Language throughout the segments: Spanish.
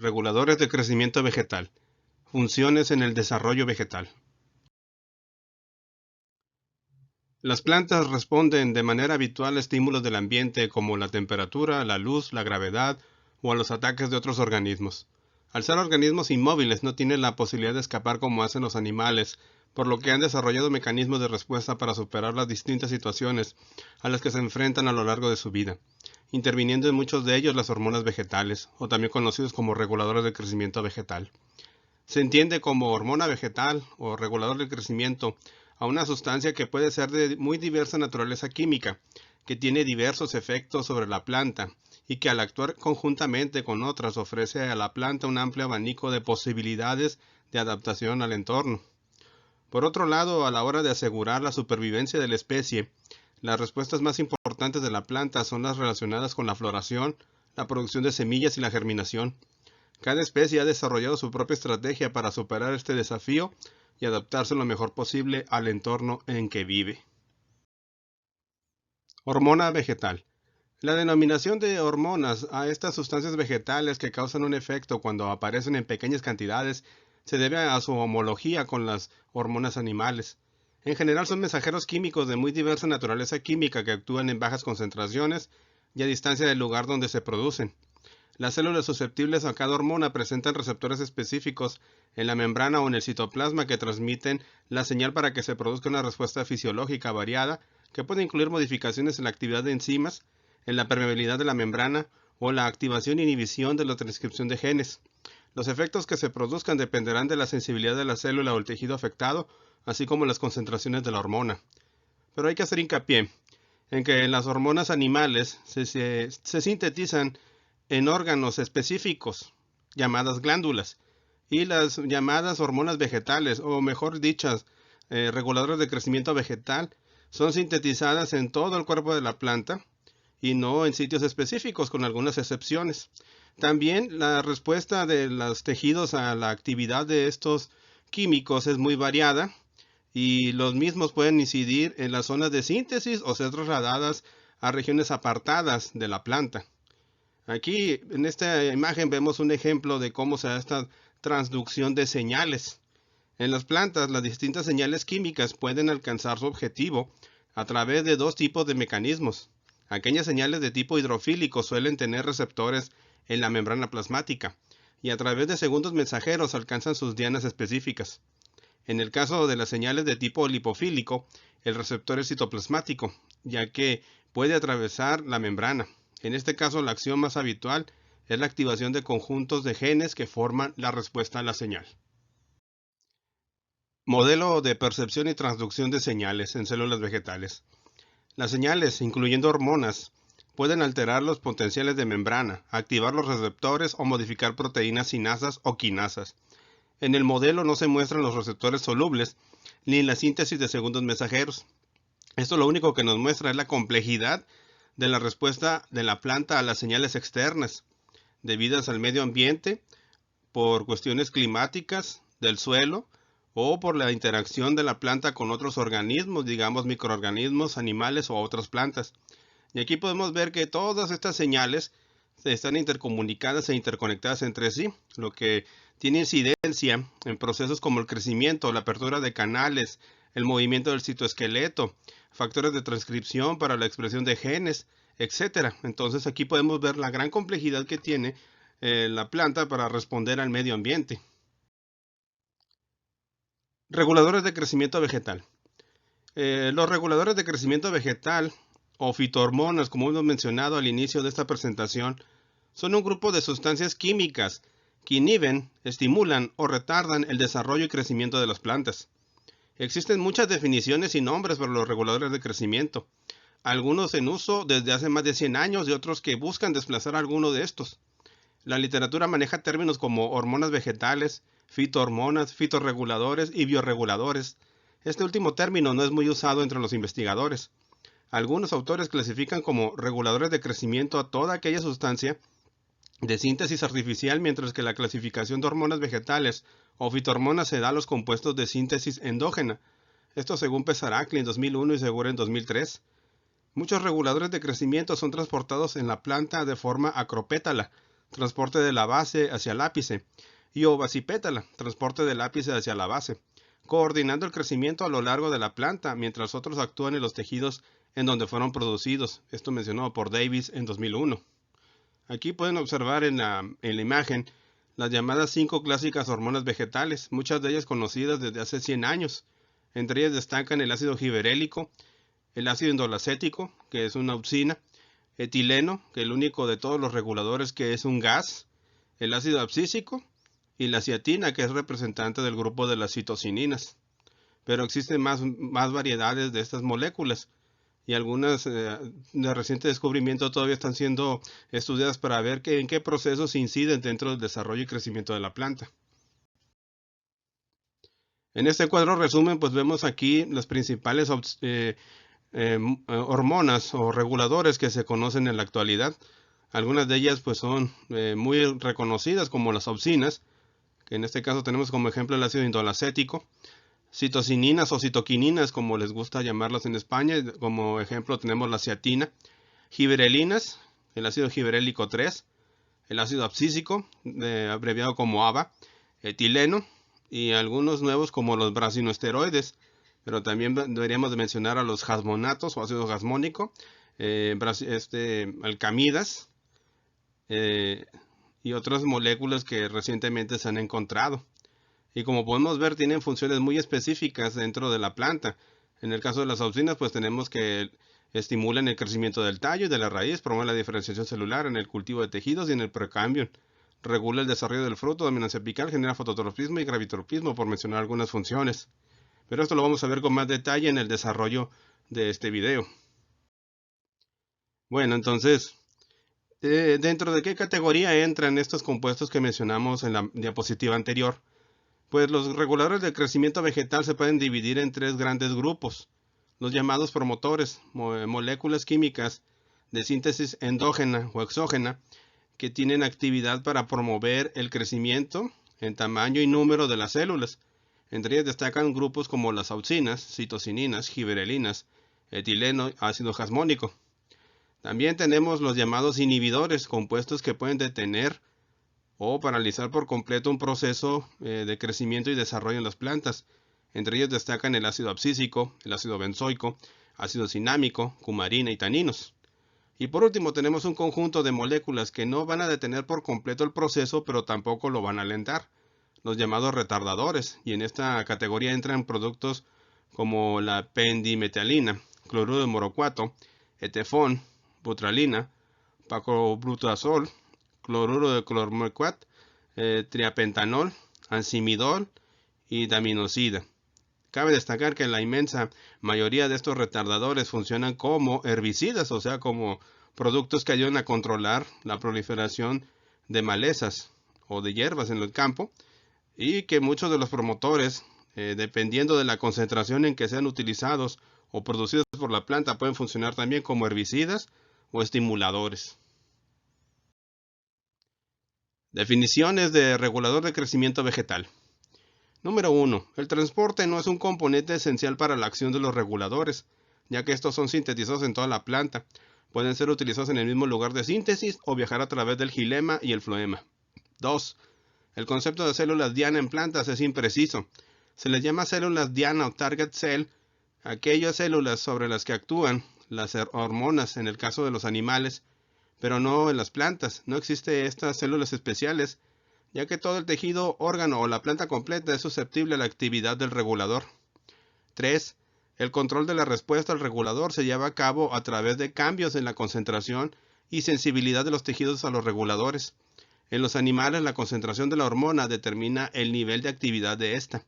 Reguladores de crecimiento vegetal. Funciones en el desarrollo vegetal. Las plantas responden de manera habitual a estímulos del ambiente como la temperatura, la luz, la gravedad o a los ataques de otros organismos. Al ser organismos inmóviles no tienen la posibilidad de escapar como hacen los animales, por lo que han desarrollado mecanismos de respuesta para superar las distintas situaciones a las que se enfrentan a lo largo de su vida, interviniendo en muchos de ellos las hormonas vegetales, o también conocidos como reguladores de crecimiento vegetal. Se entiende como hormona vegetal o regulador del crecimiento a una sustancia que puede ser de muy diversa naturaleza química, que tiene diversos efectos sobre la planta y que al actuar conjuntamente con otras ofrece a la planta un amplio abanico de posibilidades de adaptación al entorno. Por otro lado, a la hora de asegurar la supervivencia de la especie, las respuestas más importantes de la planta son las relacionadas con la floración, la producción de semillas y la germinación. Cada especie ha desarrollado su propia estrategia para superar este desafío y adaptarse lo mejor posible al entorno en que vive. Hormona vegetal. La denominación de hormonas a estas sustancias vegetales que causan un efecto cuando aparecen en pequeñas cantidades se debe a su homología con las hormonas animales. En general son mensajeros químicos de muy diversa naturaleza química que actúan en bajas concentraciones y a distancia del lugar donde se producen. Las células susceptibles a cada hormona presentan receptores específicos en la membrana o en el citoplasma que transmiten la señal para que se produzca una respuesta fisiológica variada que puede incluir modificaciones en la actividad de enzimas, en la permeabilidad de la membrana o la activación e inhibición de la transcripción de genes. Los efectos que se produzcan dependerán de la sensibilidad de la célula o el tejido afectado, así como las concentraciones de la hormona. Pero hay que hacer hincapié en que las hormonas animales se sintetizan en órganos específicos, llamadas glándulas, y las llamadas hormonas vegetales, o mejor dichas, reguladores de crecimiento vegetal, son sintetizadas en todo el cuerpo de la planta y no en sitios específicos, con algunas excepciones. También la respuesta de los tejidos a la actividad de estos químicos es muy variada y los mismos pueden incidir en las zonas de síntesis o ser trasladadas a regiones apartadas de la planta. Aquí en esta imagen vemos un ejemplo de cómo se da esta transducción de señales. En las plantas, las distintas señales químicas pueden alcanzar su objetivo a través de dos tipos de mecanismos. Aquellas señales de tipo hidrofílico suelen tener receptores en la membrana plasmática y a través de segundos mensajeros alcanzan sus dianas específicas. En el caso de las señales de tipo lipofílico, el receptor es citoplasmático, ya que puede atravesar la membrana. En este caso, la acción más habitual es la activación de conjuntos de genes que forman la respuesta a la señal. Modelo de percepción y transducción de señales en células vegetales. Las señales, incluyendo hormonas, pueden alterar los potenciales de membrana, activar los receptores o modificar proteínas sinasas o quinasas. En el modelo no se muestran los receptores solubles ni la síntesis de segundos mensajeros. Esto lo único que nos muestra es la complejidad de la respuesta de la planta a las señales externas, debidas al medio ambiente, por cuestiones climáticas, del suelo, o por la interacción de la planta con otros organismos, digamos microorganismos, animales o otras plantas. Y aquí podemos ver que todas estas señales están intercomunicadas e interconectadas entre sí, lo que tiene incidencia en procesos como el crecimiento, la apertura de canales, el movimiento del citoesqueleto, factores de transcripción para la expresión de genes, etc. Entonces aquí podemos ver la gran complejidad que tiene la planta para responder al medio ambiente. Reguladores de crecimiento vegetal. Los reguladores de crecimiento vegetal o fitohormonas, como hemos mencionado al inicio de esta presentación, son un grupo de sustancias químicas que inhiben, estimulan o retardan el desarrollo y crecimiento de las plantas. Existen muchas definiciones y nombres para los reguladores de crecimiento, algunos en uso desde hace más de 100 años y otros que buscan desplazar alguno de estos. La literatura maneja términos como hormonas vegetales, fitohormonas, fitorreguladores y bioreguladores. Este último término no es muy usado entre los investigadores. Algunos autores clasifican como reguladores de crecimiento a toda aquella sustancia de síntesis artificial, mientras que la clasificación de hormonas vegetales o fitohormonas se da a los compuestos de síntesis endógena. Esto según Pesaracli en 2001 y Segura en 2003. Muchos reguladores de crecimiento son transportados en la planta de forma acropétala, transporte de la base hacia el ápice, y ovacipétala, transporte del ápice hacia la base, coordinando el crecimiento a lo largo de la planta, mientras otros actúan en los tejidos en donde fueron producidos. Esto mencionado por Davis en 2001. Aquí pueden observar en la imagen las llamadas 5 clásicas hormonas vegetales, muchas de ellas conocidas desde hace 100 años. Entre ellas destacan el ácido giberélico, el ácido indolacético, que es una opsina, etileno, que es el único de todos los reguladores que es un gas, el ácido abscísico y la ciatina, que es representante del grupo de las citocininas. Pero existen más variedades de estas moléculas y algunas de reciente descubrimiento todavía están siendo estudiadas para ver en qué procesos inciden dentro del desarrollo y crecimiento de la planta. En este cuadro resumen, pues vemos aquí las principales hormonas o reguladores que se conocen en la actualidad. Algunas de ellas pues son muy reconocidas, como las opsinas, que en este caso tenemos como ejemplo el ácido indolacético, citocininas o citoquininas, como les gusta llamarlas en España. Como ejemplo tenemos la ciatina, giberelinas, el ácido giberélico 3, el ácido abscísico, abreviado como ABA, etileno, y algunos nuevos como los brasinoesteroides. Pero también deberíamos de mencionar a los jasmonatos o ácido jasmónico, alcamidas, y otras moléculas que recientemente se han encontrado. Y como podemos ver, tienen funciones muy específicas dentro de la planta. En el caso de las auxinas, pues tenemos que estimulan el crecimiento del tallo y de la raíz, promueven la diferenciación celular en el cultivo de tejidos y en el precambio. Regula el desarrollo del fruto, dominancia apical, genera fototropismo y gravitropismo, por mencionar algunas funciones. Pero esto lo vamos a ver con más detalle en el desarrollo de este video. Bueno, entonces, ¿dentro de qué categoría entran estos compuestos que mencionamos en la diapositiva anterior? Pues los reguladores del crecimiento vegetal se pueden dividir en 3 grandes grupos. Los llamados promotores, moléculas químicas de síntesis endógena o exógena, que tienen actividad para promover el crecimiento en tamaño y número de las células. Entre ellas destacan grupos como las auxinas, citocininas, giberelinas, etileno, ácido jasmónico. También tenemos los llamados inhibidores, compuestos que pueden detener o paralizar por completo un proceso de crecimiento y desarrollo en las plantas. Entre ellos destacan el ácido abscísico, el ácido benzoico, ácido cinámico, cumarina y taninos. Y por último tenemos un conjunto de moléculas que no van a detener por completo el proceso, pero tampoco lo van a alentar, los llamados retardadores, y en esta categoría entran productos como la pendimetalina, cloruro de morocuato, etefón, butralina, paclobutazol, cloruro de clormecuat, triapentanol, ansimidol y daminocida. Cabe destacar que la inmensa mayoría de estos retardadores funcionan como herbicidas, o sea, como productos que ayudan a controlar la proliferación de malezas o de hierbas en el campo, y que muchos de los promotores, dependiendo de la concentración en que sean utilizados o producidos por la planta, pueden funcionar también como herbicidas o estimuladores. Definiciones de regulador de crecimiento vegetal. Número 1. El transporte no es un componente esencial para la acción de los reguladores, ya que estos son sintetizados en toda la planta. Pueden ser utilizados en el mismo lugar de síntesis o viajar a través del xilema y el floema. 2. El concepto de células diana en plantas es impreciso. Se les llama células diana o target cell a aquellas células sobre las que actúan las hormonas en el caso de los animales, pero no en las plantas. No existen estas células especiales, ya que todo el tejido, órgano o la planta completa es susceptible a la actividad del regulador. 3. El control de la respuesta al regulador se lleva a cabo a través de cambios en la concentración y sensibilidad de los tejidos a los reguladores. En los animales, la concentración de la hormona determina el nivel de actividad de esta.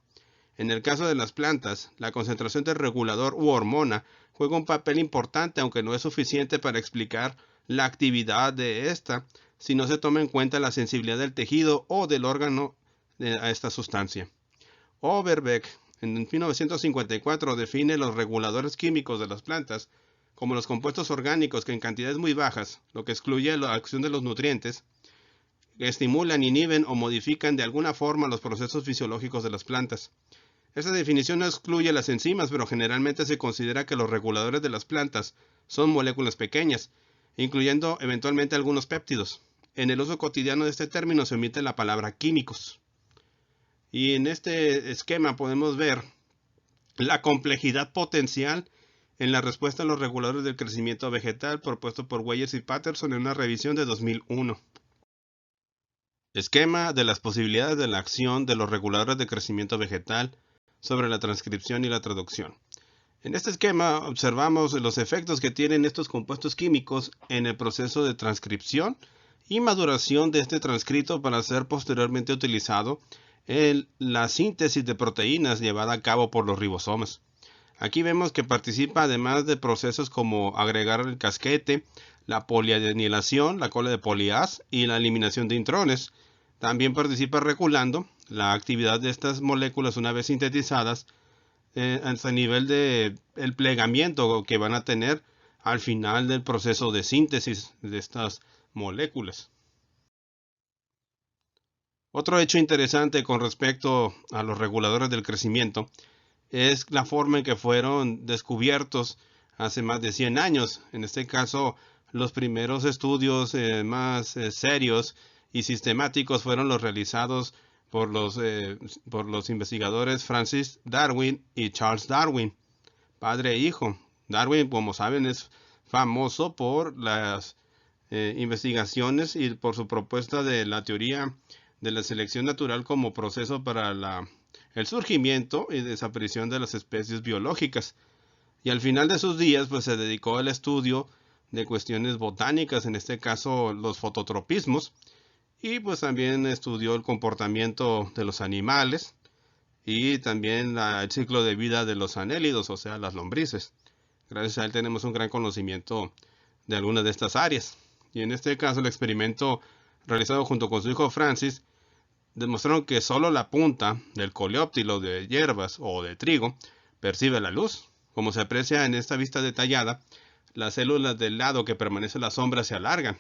En el caso de las plantas, la concentración del regulador u hormona juega un papel importante, aunque no es suficiente para explicar la actividad de esta, si no se toma en cuenta la sensibilidad del tejido o del órgano a esta sustancia. Overbeck, en 1954, define los reguladores químicos de las plantas como los compuestos orgánicos que en cantidades muy bajas, lo que excluye la acción de los nutrientes, que estimulan, inhiben o modifican de alguna forma los procesos fisiológicos de las plantas. Esta definición no excluye las enzimas, pero generalmente se considera que los reguladores de las plantas son moléculas pequeñas, incluyendo eventualmente algunos péptidos. en el uso cotidiano de este término se omite la palabra químicos. Y en este esquema podemos ver la complejidad potencial en la respuesta a los reguladores del crecimiento vegetal propuesto por Weyers y Patterson en una revisión de 2001. Esquema de las posibilidades de la acción de los reguladores de crecimiento vegetal sobre la transcripción y la traducción. En este esquema observamos los efectos que tienen estos compuestos químicos en el proceso de transcripción y maduración de este transcrito para ser posteriormente utilizado en la síntesis de proteínas llevada a cabo por los ribosomas. Aquí vemos que participa además de procesos como agregar el casquete, la poliadenilación, la cola de polias y la eliminación de intrones. También participa regulando la actividad de estas moléculas una vez sintetizadas hasta el nivel de el plegamiento que van a tener al final del proceso de síntesis de estas moléculas. Otro hecho interesante con respecto a los reguladores del crecimiento es la forma en que fueron descubiertos hace más de 100 años. En este caso, los primeros estudios más serios y sistemáticos fueron los realizados por los investigadores Francis Darwin y Charles Darwin, padre e hijo. Darwin, como saben, es famoso por las investigaciones y por su propuesta de la teoría de la selección natural como proceso para el surgimiento y desaparición de las especies biológicas. Y al final de sus días, pues se dedicó al estudio de cuestiones botánicas, en este caso los fototropismos, y pues también estudió el comportamiento de los animales y también el ciclo de vida de los anélidos, o sea, las lombrices. Gracias a él tenemos un gran conocimiento de algunas de estas áreas. Y en este caso el experimento realizado junto con su hijo Francis demostraron que solo la punta del coleóptilo de hierbas o de trigo percibe la luz. Como se aprecia en esta vista detallada, las células del lado que permanece la sombra se alargan.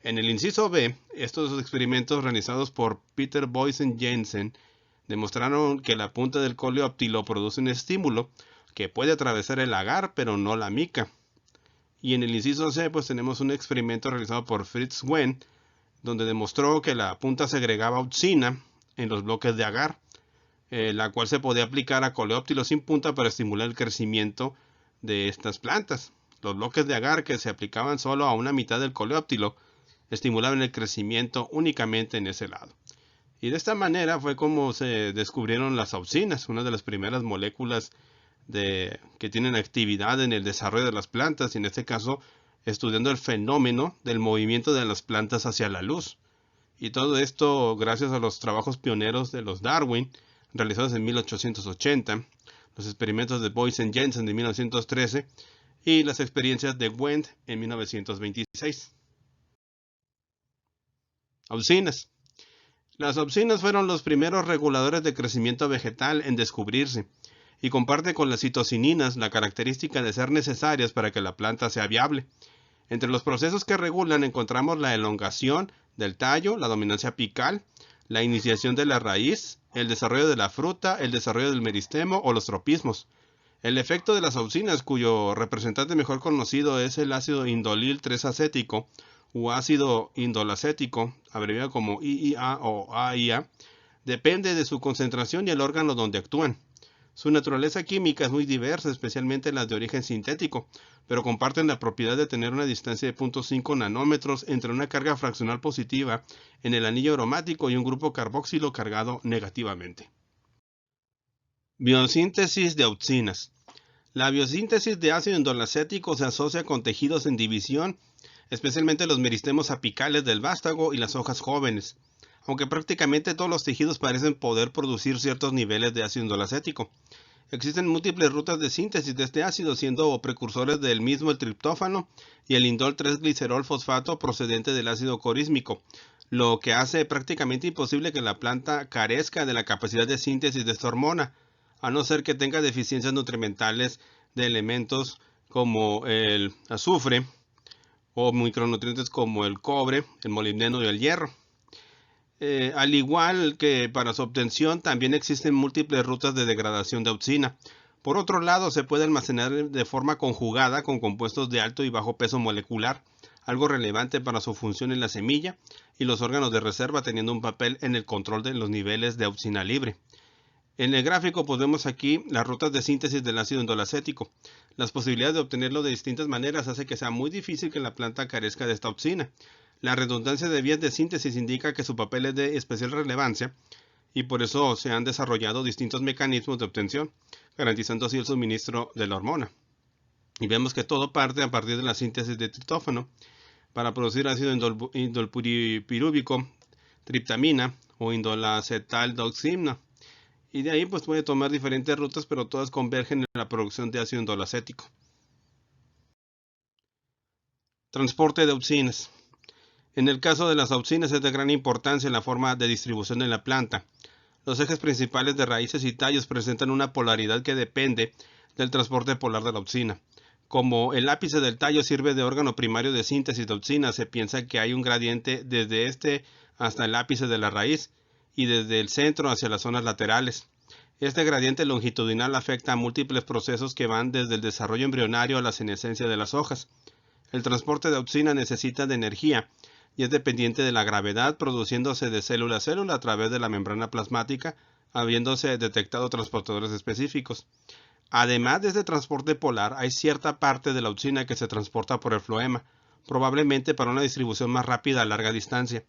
En el inciso B, estos experimentos realizados por Peter Boysen Jensen demostraron que la punta del coleóptilo produce un estímulo que puede atravesar el agar, pero no la mica. Y en el inciso C, pues tenemos un experimento realizado por Fritz Wen, donde demostró que la punta segregaba opsina en los bloques de agar, la cual se podía aplicar a coleóptilos sin punta para estimular el crecimiento de estas plantas. Los bloques de agar que se aplicaban solo a una mitad del coleóptilo estimulaban el crecimiento únicamente en ese lado. Y de esta manera fue como se descubrieron las opsinas, una de las primeras moléculas que tienen actividad en el desarrollo de las plantas, y en este caso estudiando el fenómeno del movimiento de las plantas hacia la luz. Y todo esto gracias a los trabajos pioneros de los Darwin, realizados en 1880, los experimentos de Boysen Jensen de 1913 y las experiencias de Wendt en 1926. Opsinas. Las opsinas fueron los primeros reguladores de crecimiento vegetal en descubrirse y comparte con las citocininas la característica de ser necesarias para que la planta sea viable. Entre los procesos que regulan encontramos la elongación del tallo, la dominancia apical, la iniciación de la raíz, el desarrollo de la fruta, el desarrollo del meristemo o los tropismos. El efecto de las opsinas, cuyo representante mejor conocido es el ácido indolil 3-acético o ácido indolacético, abreviado como IIA o AIA, depende de su concentración y el órgano donde actúan. Su naturaleza química es muy diversa, especialmente las de origen sintético, pero comparten la propiedad de tener una distancia de 0.5 nanómetros entre una carga fraccional positiva en el anillo aromático y un grupo carboxilo cargado negativamente. Biosíntesis de opsinas. La biosíntesis de ácido indolacético se asocia con tejidos en división, especialmente los meristemos apicales del vástago y las hojas jóvenes, aunque prácticamente todos los tejidos parecen poder producir ciertos niveles de ácido indolacético. Existen múltiples rutas de síntesis de este ácido, siendo precursores del mismo el triptófano y el indol 3-glicerol fosfato procedente del ácido corísmico, lo que hace prácticamente imposible que la planta carezca de la capacidad de síntesis de esta hormona, a no ser que tenga deficiencias nutrimentales de elementos como el azufre o micronutrientes como el cobre, el molibdeno y el hierro. Al igual que para su obtención, también existen múltiples rutas de degradación de opsina. Por otro lado, se puede almacenar de forma conjugada con compuestos de alto y bajo peso molecular, algo relevante para su función en la semilla, y los órganos de reserva teniendo un papel en el control de los niveles de opsina libre. En el gráfico podemos aquí las rutas de síntesis del ácido indolacético. Las posibilidades de obtenerlo de distintas maneras hace que sea muy difícil que la planta carezca de esta opsina. La redundancia de vías de síntesis indica que su papel es de especial relevancia y por eso se han desarrollado distintos mecanismos de obtención, garantizando así el suministro de la hormona. Y vemos que todo parte a partir de la síntesis de triptófano para producir ácido indolpirúvico, triptamina o indolacetaldioxina. Y de ahí pues puede tomar diferentes rutas, pero todas convergen en la producción de ácido indolacético. Transporte de opsinas. En el caso de las opsinas es de gran importancia en la forma de distribución en la planta. Los ejes principales de raíces y tallos presentan una polaridad que depende del transporte polar de la opsina. Como el ápice del tallo sirve de órgano primario de síntesis de opsina, se piensa que hay un gradiente desde este hasta el ápice de la raíz y desde el centro hacia las zonas laterales. Este gradiente longitudinal afecta a múltiples procesos que van desde el desarrollo embrionario a la senescencia de las hojas. El transporte de opsina necesita de energía y es dependiente de la gravedad, produciéndose de célula a célula a través de la membrana plasmática, habiéndose detectado transportadores específicos. Además de este transporte polar, hay cierta parte de la opsina que se transporta por el floema, probablemente para una distribución más rápida a larga distancia.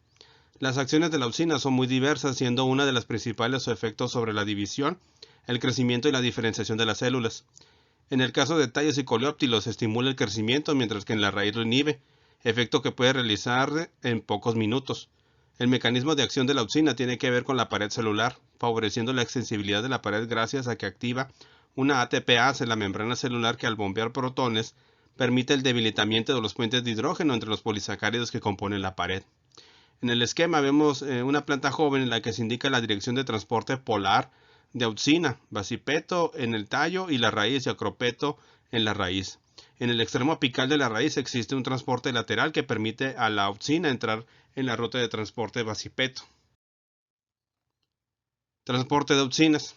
Las acciones de la opsina son muy diversas, siendo una de las principales su efecto sobre la división, el crecimiento y la diferenciación de las células. En el caso de tallos y coleóptilos, estimula el crecimiento, mientras que en la raíz lo inhibe, efecto que puede realizar en pocos minutos. El mecanismo de acción de la opsina tiene que ver con la pared celular, favoreciendo la extensibilidad de la pared gracias a que activa una ATPase en la membrana celular que al bombear protones permite el debilitamiento de los puentes de hidrógeno entre los polisacáridos que componen la pared. En el esquema vemos una planta joven en la que se indica la dirección de transporte polar de opsina, basipeto en el tallo y la raíz y acropeto en la raíz. En el extremo apical de la raíz existe un transporte lateral que permite a la opsina entrar en la ruta de transporte basipeto. Transporte de opsinas.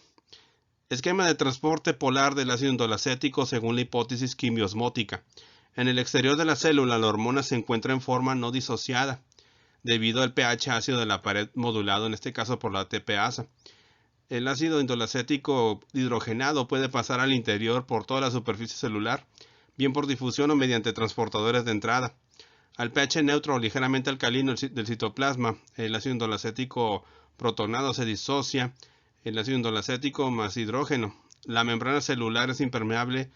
Esquema de transporte polar del ácido indolacético según la hipótesis quimiosmótica. En el exterior de la célula la hormona se encuentra en forma no disociada, debido al pH ácido de la pared modulado, en este caso por la ATPasa. El ácido indolacético hidrogenado puede pasar al interior por toda la superficie celular, bien por difusión o mediante transportadores de entrada. Al pH neutro o ligeramente alcalino del citoplasma, el ácido indolacético protonado se disocia el ácido indolacético más hidrógeno. La membrana celular es impermeable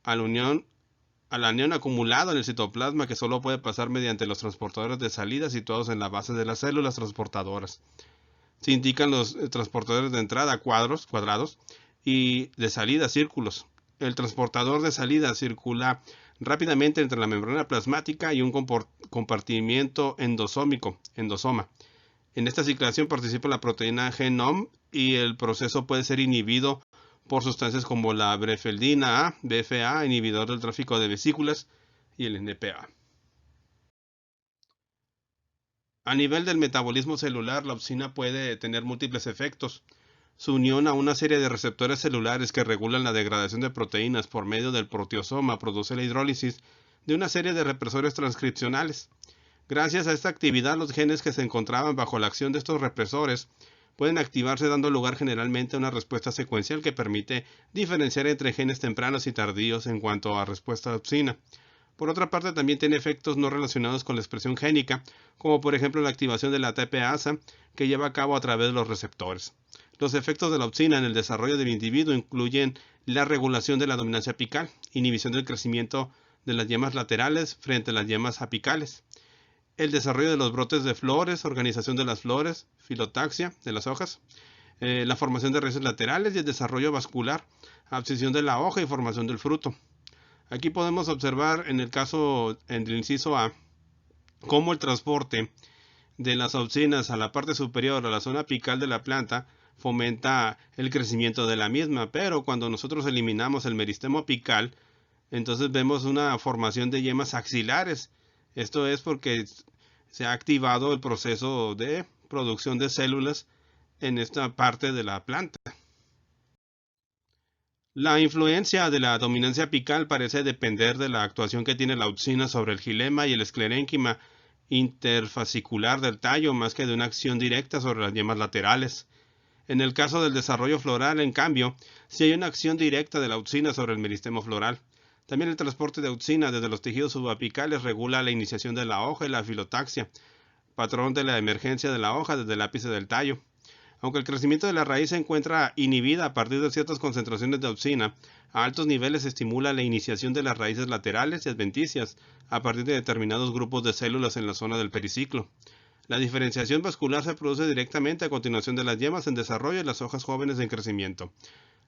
al anión acumulado en el citoplasma, que solo puede pasar mediante los transportadores de salida situados en la base de las células transportadoras. Se indican los transportadores de entrada cuadrados y de salida círculos. El transportador de salida circula rápidamente entre la membrana plasmática y un compartimiento endosoma. En esta circulación participa la proteína GNOM y el proceso puede ser inhibido por sustancias como la brefeldina A, BFA, inhibidor del tráfico de vesículas, y el NPA. A nivel del metabolismo celular, la opsina puede tener múltiples efectos. Su unión a una serie de receptores celulares que regulan la degradación de proteínas por medio del proteosoma produce la hidrólisis de una serie de represores transcripcionales. Gracias a esta actividad, los genes que se encontraban bajo la acción de estos represores pueden activarse, dando lugar generalmente a una respuesta secuencial que permite diferenciar entre genes tempranos y tardíos en cuanto a respuesta a opsina. Por otra parte, también tiene efectos no relacionados con la expresión génica, como por ejemplo la activación de la ATPasa que lleva a cabo a través de los receptores. Los efectos de la opsina en el desarrollo del individuo incluyen la regulación de la dominancia apical, inhibición del crecimiento de las yemas laterales frente a las yemas apicales, el desarrollo de los brotes de flores, organización de las flores, filotaxia de las hojas, la formación de raíces laterales y el desarrollo vascular, abscisión de la hoja y formación del fruto. Aquí podemos observar en el caso del inciso A cómo el transporte de las opsinas a la parte superior, a la zona apical de la planta, fomenta el crecimiento de la misma, pero cuando nosotros eliminamos el meristemo apical, entonces vemos una formación de yemas axilares. Esto es porque se ha activado el proceso de producción de células en esta parte de la planta. La influencia de la dominancia apical parece depender de la actuación que tiene la auxina sobre el xilema y el esclerénquima interfascicular del tallo, más que de una acción directa sobre las yemas laterales. En el caso del desarrollo floral, en cambio, sí hay una acción directa de la auxina sobre el meristemo floral. También el transporte de auxina desde los tejidos subapicales regula la iniciación de la hoja y la filotaxia, patrón de la emergencia de la hoja desde el ápice del tallo. Aunque el crecimiento de la raíz se encuentra inhibida a partir de ciertas concentraciones de auxina, a altos niveles se estimula la iniciación de las raíces laterales y adventicias a partir de determinados grupos de células en la zona del periciclo. La diferenciación vascular se produce directamente a continuación de las yemas en desarrollo y las hojas jóvenes en crecimiento.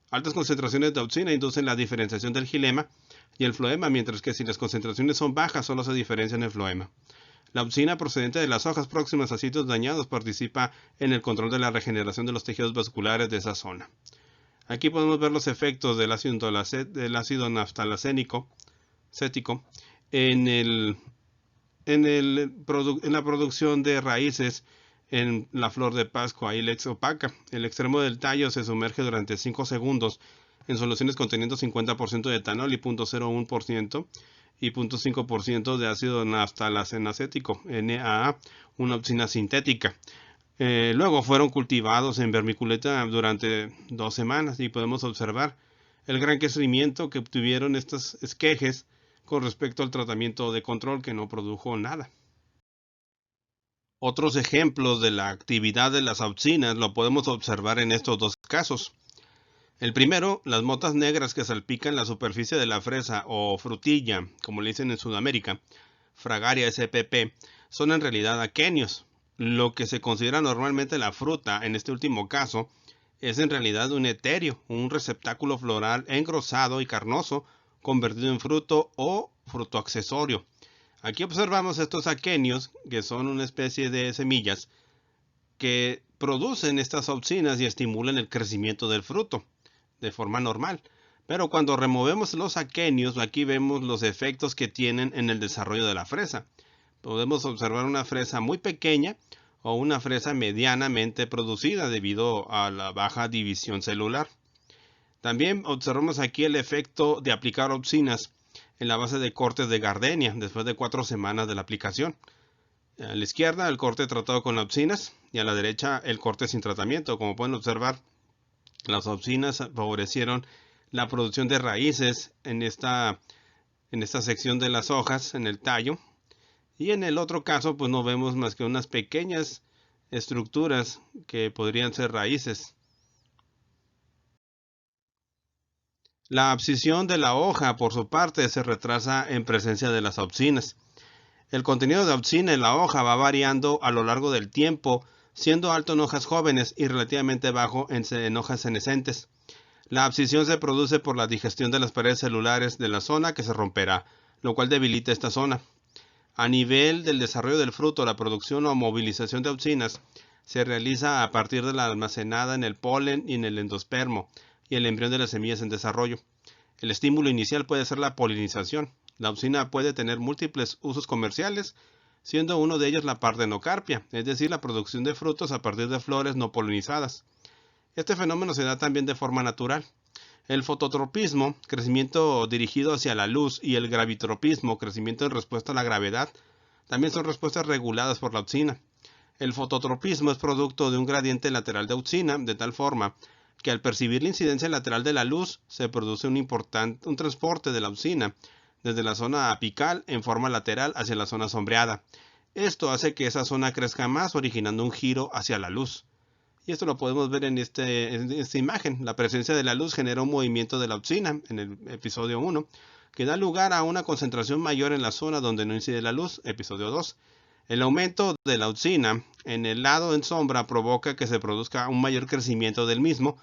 Altas concentraciones de auxina inducen la diferenciación del xilema y el floema, mientras que si las concentraciones son bajas, solo se diferencia en el floema. La auxina procedente de las hojas próximas a sitios dañados participa en el control de la regeneración de los tejidos vasculares de esa zona. Aquí podemos ver los efectos del ácido naftalacénico en la producción de raíces en la flor de Pascua Ilex opaca. El extremo del tallo se sumerge durante 5 segundos en soluciones conteniendo 50% de etanol y 0.01% y 0.5% de ácido naftalacénico, NAA, una auxina sintética. Luego fueron cultivados en vermiculita durante 2 semanas y podemos observar el gran crecimiento que obtuvieron estos esquejes con respecto al tratamiento de control, que no produjo nada. Otros ejemplos de la actividad de las auxinas lo podemos observar en estos dos casos. El primero, las motas negras que salpican la superficie de la fresa o frutilla, como le dicen en Sudamérica, Fragaria spp, son en realidad aquenios. Lo que se considera normalmente la fruta, en este último caso, es en realidad un eterio, un receptáculo floral engrosado y carnoso, convertido en fruto o fruto accesorio. Aquí observamos estos aquenios, que son una especie de semillas, que producen estas auxinas y estimulan el crecimiento del fruto de forma normal. Pero cuando removemos los aquenios, aquí vemos los efectos que tienen en el desarrollo de la fresa. Podemos observar una fresa muy pequeña o una fresa medianamente producida debido a la baja división celular. También observamos aquí el efecto de aplicar auxinas en la base de cortes de gardenia después de 4 semanas de la aplicación. A la izquierda el corte tratado con auxinas y a la derecha el corte sin tratamiento. Como pueden observar, las auxinas favorecieron la producción de raíces en esta sección de las hojas, en el tallo. Y en el otro caso, pues no vemos más que unas pequeñas estructuras que podrían ser raíces. La abscisión de la hoja, por su parte, se retrasa en presencia de las auxinas. El contenido de auxina en la hoja va variando a lo largo del tiempo, siendo alto en hojas jóvenes y relativamente bajo en hojas senescentes. La abscisión se produce por la digestión de las paredes celulares de la zona que se romperá, lo cual debilita esta zona. A nivel del desarrollo del fruto, la producción o movilización de auxinas se realiza a partir de la almacenada en el polen y en el endospermo y el embrión de las semillas en desarrollo. El estímulo inicial puede ser la polinización. La auxina puede tener múltiples usos comerciales, siendo uno de ellos la partenocarpia, es decir, la producción de frutos a partir de flores no polinizadas. Este fenómeno se da también de forma natural. El fototropismo, crecimiento dirigido hacia la luz, y el gravitropismo, crecimiento en respuesta a la gravedad, también son respuestas reguladas por la auxina. El fototropismo es producto de un gradiente lateral de auxina, de tal forma que al percibir la incidencia lateral de la luz, se produce un transporte de la auxina desde la zona apical en forma lateral hacia la zona sombreada. Esto hace que esa zona crezca más, originando un giro hacia la luz. Y esto lo podemos ver en esta imagen. La presencia de la luz genera un movimiento de la auxina en el episodio 1, que da lugar a una concentración mayor en la zona donde no incide la luz, episodio 2. El aumento de la auxina en el lado en sombra provoca que se produzca un mayor crecimiento del mismo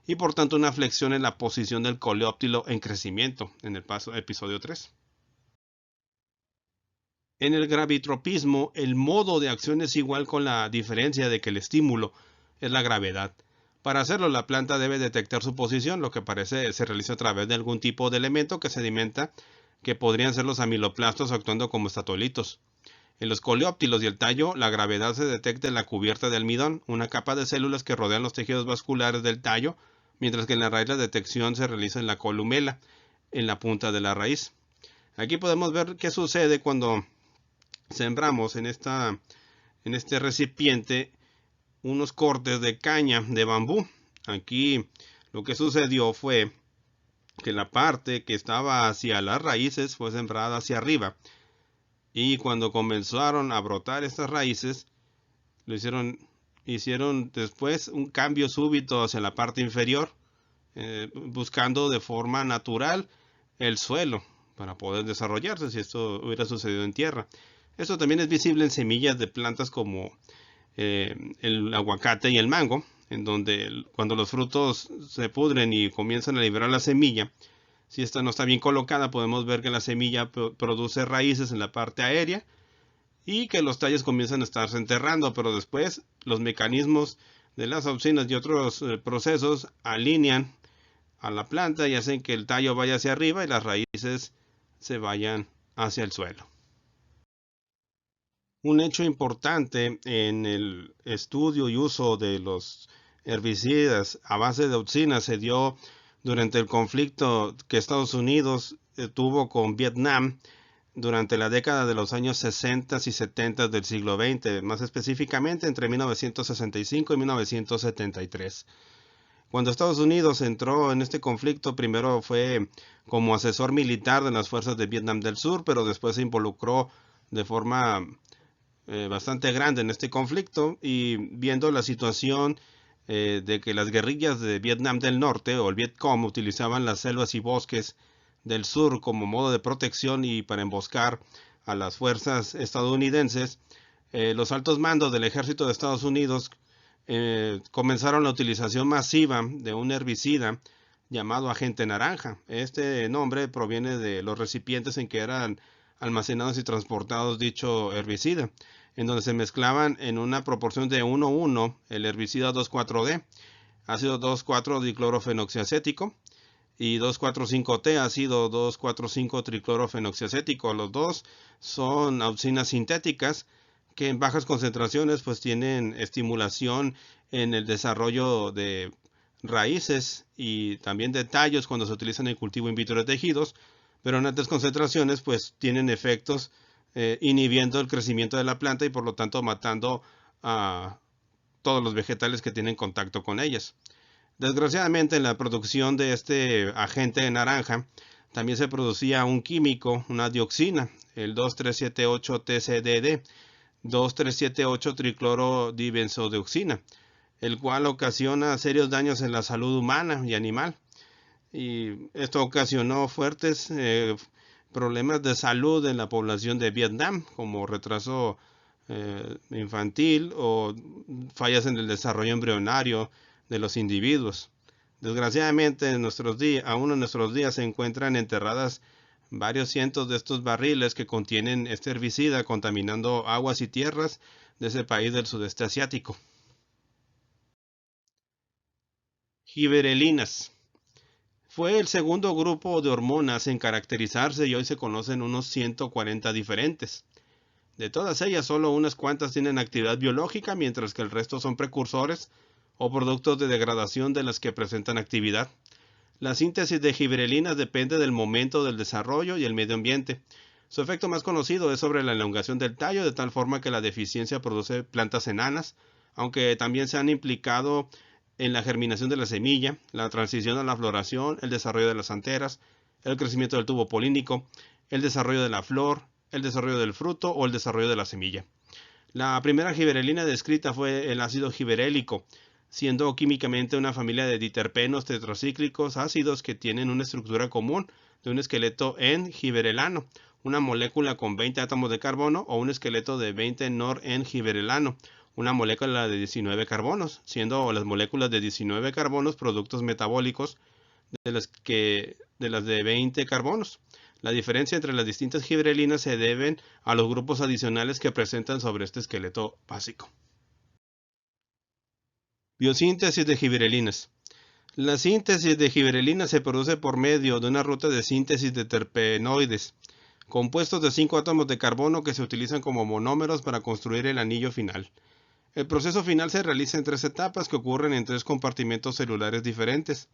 y por tanto una flexión en la posición del coleóptilo en crecimiento, en el episodio 3. En el gravitropismo, el modo de acción es igual, con la diferencia de que el estímulo es la gravedad. Para hacerlo, la planta debe detectar su posición, lo que se realiza a través de algún tipo de elemento que sedimenta, que podrían ser los amiloplastos actuando como estatolitos. En los coleóptilos y el tallo, la gravedad se detecta en la cubierta de almidón, una capa de células que rodean los tejidos vasculares del tallo mientras que en la raíz la detección se realiza en la columela, en la punta de la raíz. Aquí podemos ver qué sucede cuando sembramos en este recipiente unos cortes de caña de bambú. Aquí lo que sucedió fue que la parte que estaba hacia las raíces fue sembrada hacia arriba, y cuando comenzaron a brotar estas raíces, hicieron después un cambio súbito hacia la parte inferior, buscando de forma natural el suelo para poder desarrollarse si esto hubiera sucedido en tierra. Esto también es visible en semillas de plantas como el aguacate y el mango, en donde cuando los frutos se pudren y comienzan a liberar la semilla, si esta no está bien colocada, podemos ver que la semilla produce raíces en la parte aérea y que los tallos comienzan a estarse enterrando, pero después los mecanismos de las auxinas y otros procesos alinean a la planta y hacen que el tallo vaya hacia arriba y las raíces se vayan hacia el suelo. Un hecho importante en el estudio y uso de los herbicidas a base de auxinas se dio durante el conflicto que Estados Unidos tuvo con Vietnam durante la década de los años 60 y 70 del siglo XX, más específicamente entre 1965 y 1973. Cuando Estados Unidos entró en este conflicto, primero fue como asesor militar de las fuerzas de Vietnam del Sur, pero después se involucró de forma bastante grande en este conflicto, y viendo la situación de que las guerrillas de Vietnam del Norte o el Vietcong utilizaban las selvas y bosques del sur como modo de protección y para emboscar a las fuerzas estadounidenses, los altos mandos del ejército de Estados Unidos comenzaron la utilización masiva de un herbicida llamado agente naranja. Este nombre proviene de los recipientes en que eran almacenados y transportados dicho herbicida, en donde se mezclaban en una proporción de 1:1 el herbicida 2,4-D, ácido 2,4-diclorofenoxiacético, y 2,4,5-T, ácido 2,4,5-triclorofenoxiacético. Los dos son auxinas sintéticas que en bajas concentraciones pues tienen estimulación en el desarrollo de raíces y también de tallos cuando se utilizan en el cultivo in vitro de tejidos, pero en altas concentraciones pues tienen efectos inhibiendo el crecimiento de la planta y por lo tanto matando a todos los vegetales que tienen contacto con ellas. Desgraciadamente, en la producción de este agente naranja también se producía un químico, una dioxina, el 2,3,7,8-TCDD, 2,3,7,8-triclorodibenzodioxina, el cual ocasiona serios daños en la salud humana y animal. Y esto ocasionó fuertes problemas de salud en la población de Vietnam, como retraso infantil o fallas en el desarrollo embrionario de los individuos. Desgraciadamente, aún en nuestros días se encuentran enterradas varios cientos de estos barriles que contienen este herbicida, contaminando aguas y tierras de ese país del sudeste asiático. Giberelinas. Fue el segundo grupo de hormonas en caracterizarse y hoy se conocen unos 140 diferentes. De todas ellas, solo unas cuantas tienen actividad biológica, mientras que el resto son precursores o productos de degradación de las que presentan actividad. La síntesis de giberelinas depende del momento del desarrollo y el medio ambiente. Su efecto más conocido es sobre la elongación del tallo, de tal forma que la deficiencia produce plantas enanas, aunque también se han implicado en la germinación de la semilla, la transición a la floración, el desarrollo de las anteras, el crecimiento del tubo polínico, el desarrollo de la flor, el desarrollo del fruto o el desarrollo de la semilla. La primera giberelina descrita fue el ácido giberélico, siendo químicamente una familia de diterpenos tetracíclicos ácidos que tienen una estructura común de un esqueleto N-giberelano, una molécula con 20 átomos de carbono, o un esqueleto de 20 nor-N-giberelano, una molécula de 19 carbonos, siendo las moléculas de 19 carbonos productos metabólicos de las de 20 carbonos. La diferencia entre las distintas giberelinas se deben a los grupos adicionales que presentan sobre este esqueleto básico. Biosíntesis de giberelinas. La síntesis de giberelinas se produce por medio de una ruta de síntesis de terpenoides, compuestos de 5 átomos de carbono que se utilizan como monómeros para construir el anillo final. El proceso final se realiza en 3 etapas que ocurren en 3 compartimentos celulares diferentes: